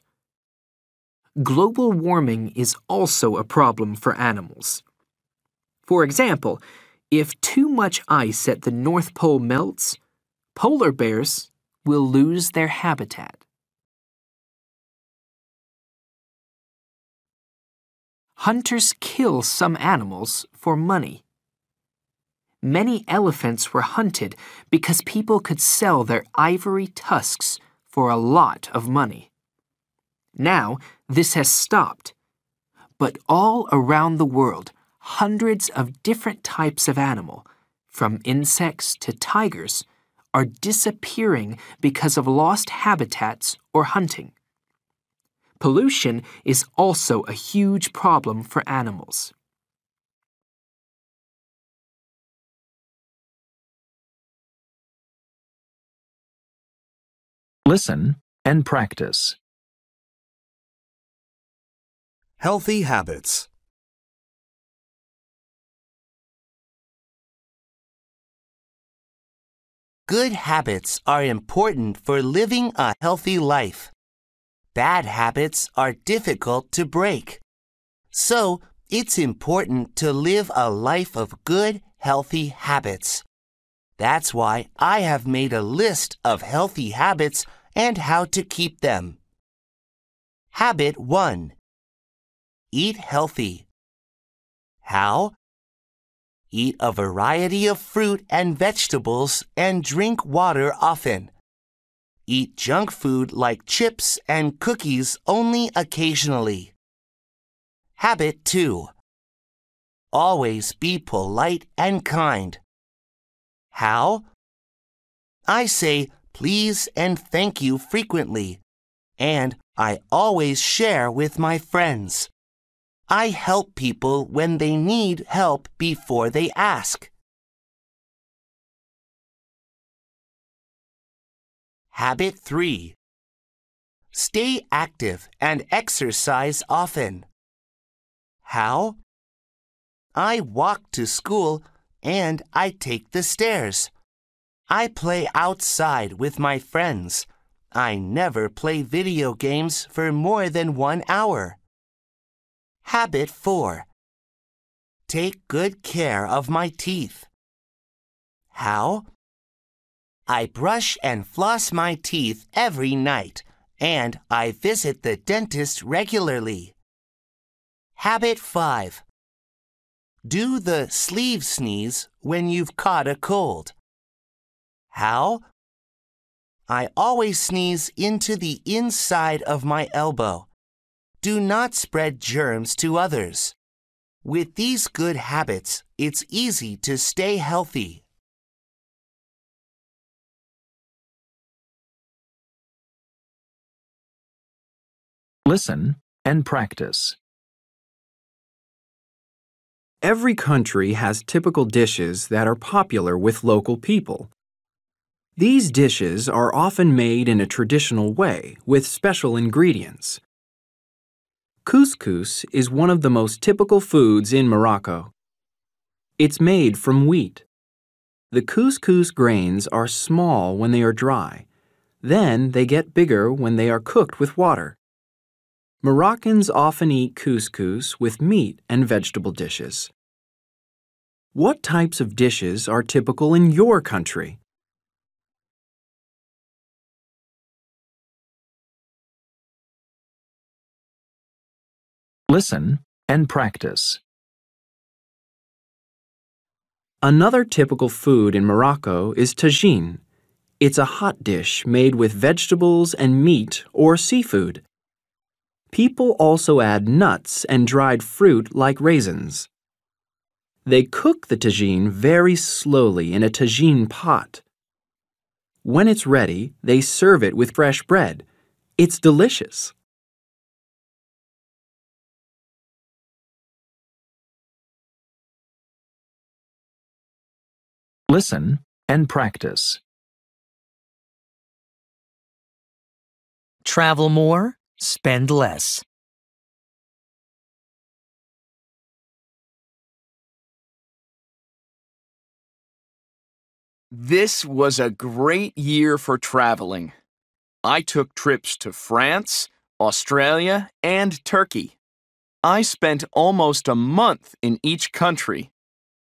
D: Global warming is also a problem for animals. For example, if too much ice at the North Pole melts, polar bears will lose their habitat. Hunters kill some animals for money. Many elephants were hunted because people could sell their ivory tusks for a lot of money. Now, this has stopped. But all around the world, hundreds of different types of animal, from insects to tigers, are disappearing because of lost habitats or hunting. Pollution is also a huge problem for animals.
A: Listen and practice.
H: Healthy habits.
J: Good habits are important for living a healthy life. Bad habits are difficult to break. So, it's important to live a life of good, healthy habits. That's why I have made a list of healthy habits and how to keep them. Habit 1. Eat healthy. How? Eat a variety of fruit and vegetables and drink water often. Eat junk food like chips and cookies only occasionally. Habit 2. Always be polite and kind. How? I say please and thank you frequently, and I always share with my friends. I help people when they need help before they ask. Habit 3. Stay active and exercise often. How? I walk to school and I take the stairs. I play outside with my friends. I never play video games for more than 1 hour. Habit 4. Take good care of my teeth. How? I brush and floss my teeth every night, and I visit the dentist regularly. Habit 5. Do the sleeve sneeze when you've caught a cold. How? I always sneeze into the inside of my elbow. Do not spread germs to others. With these good habits, it's easy to stay healthy.
A: Listen and practice.
M: Every country has typical dishes that are popular with local people. These dishes are often made in a traditional way with special ingredients. Couscous is one of the most typical foods in Morocco. It's made from wheat. The couscous grains are small when they are dry. Then they get bigger when they are cooked with water. Moroccans often eat couscous with meat and vegetable dishes. What types of dishes are typical in your country?
A: Listen and practice.
M: Another typical food in Morocco is tagine. It's a hot dish made with vegetables and meat or seafood. People also add nuts and dried fruit like raisins. They cook the tagine very slowly in a tagine pot. When it's ready, they serve it with fresh bread. It's delicious.
A: Listen and practice.
B: Travel more, spend less.
T: This was a great year for traveling. I took trips to France, Australia, and Turkey. I spent almost a month in each country.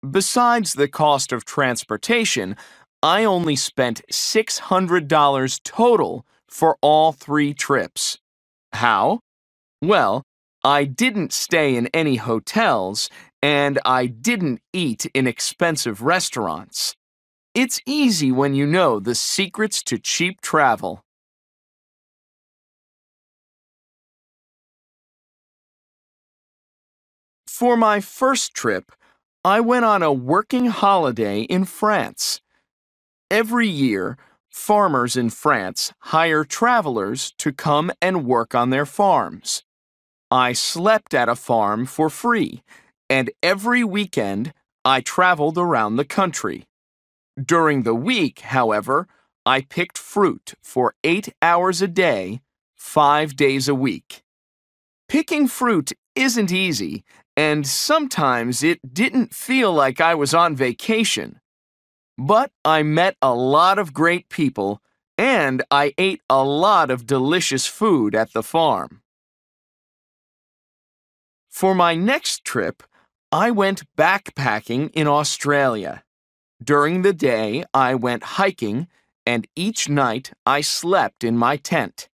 T: Besides the cost of transportation, I only spent $600 total for all 3 trips. How? Well, I didn't stay in any hotels, and I didn't eat in expensive restaurants. It's easy when you know the secrets to cheap travel. For my first trip, I went on a working holiday in France. Every year, farmers in France hire travelers to come and work on their farms. I slept at a farm for free, and every weekend I traveled around the country. During the week, however, I picked fruit for 8 hours a day, 5 days a week. Picking fruit isn't easy, and sometimes it didn't feel like I was on vacation. But I met a lot of great people, and I ate a lot of delicious food at the farm. For my next trip, I went backpacking in Australia. During the day, I went hiking, and each night I slept in my tent.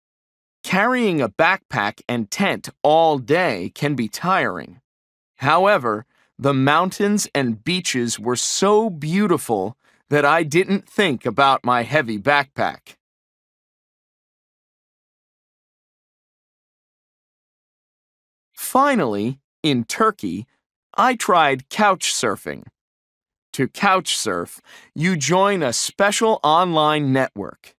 T: Carrying a backpack and tent all day can be tiring. However, the mountains and beaches were so beautiful that I didn't think about my heavy backpack. Finally, in Turkey, I tried couch surfing. To couch surf, you join a special online network.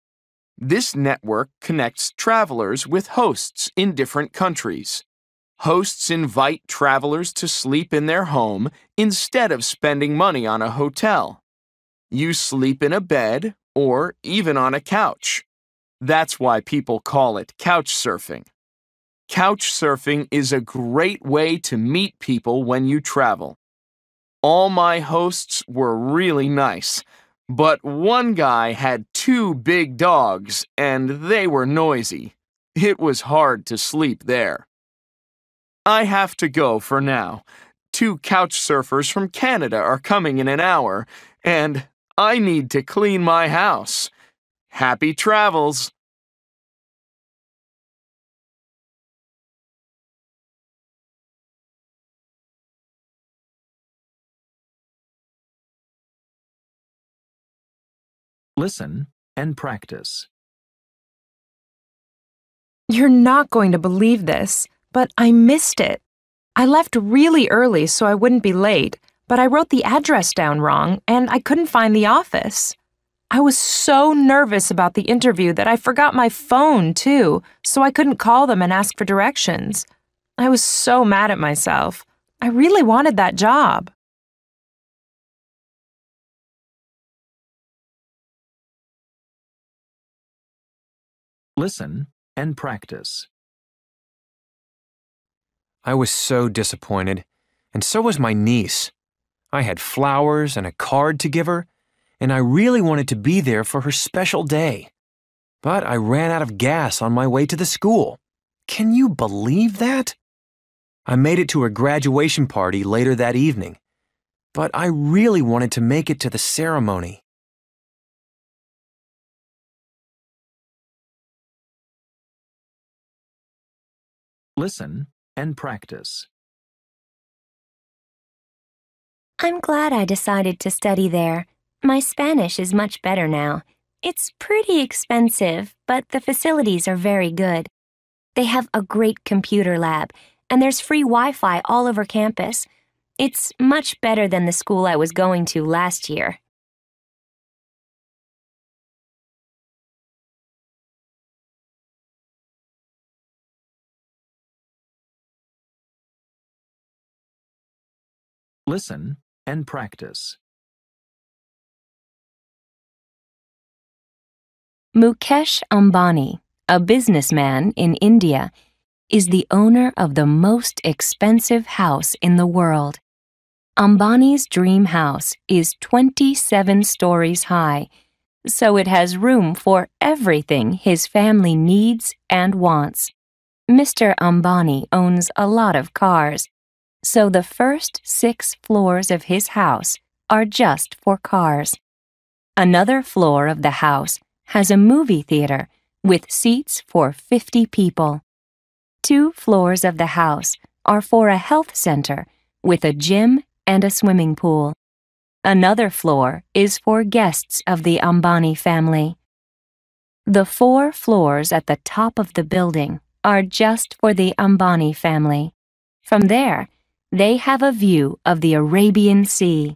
T: This network connects travelers with hosts in different countries. Hosts invite travelers to sleep in their home instead of spending money on a hotel. You sleep in a bed or even on a couch. That's why people call it couch surfing. Couch surfing is a great way to meet people when you travel. All my hosts were really nice, but one guy had 2 big dogs and they were noisy. It was hard to sleep there. I have to go for now. 2 couch surfers from Canada are coming in an hour, and I need to clean my house. Happy travels!
A: Listen and practice.
P: You're not going to believe this, but I missed it. I left really early so I wouldn't be late, but I wrote the address down wrong and I couldn't find the office. I was so nervous about the interview that I forgot my phone, too, so I couldn't call them and ask for directions. I was so mad at myself. I really wanted that job.
A: Listen and practice.
L: I was so disappointed, and so was my niece. I had flowers and a card to give her, and I really wanted to be there for her special day. But I ran out of gas on my way to the school. Can you believe that? I made it to her graduation party later that evening, but I really wanted to make it to the ceremony.
A: Listen and practice.
E: I'm glad I decided to study there. My Spanish is much better now. It's pretty expensive, but the facilities are very good. They have a great computer lab, and there's free Wi-Fi all over campus. It's much better than the school I was going to last year.
A: Listen and practice.
E: Mukesh Ambani, a businessman in India, is the owner of the most expensive house in the world. Ambani's dream house is 27 stories high, so it has room for everything his family needs and wants. Mr. Ambani owns a lot of cars, so the first 6 floors of his house are just for cars. Another floor of the house has a movie theater with seats for 50 people. 2 floors of the house are for a health center with a gym and a swimming pool. Another floor is for guests of the Ambani family. The 4 floors at the top of the building are just for the Ambani family. From there, they have a view of the Arabian Sea.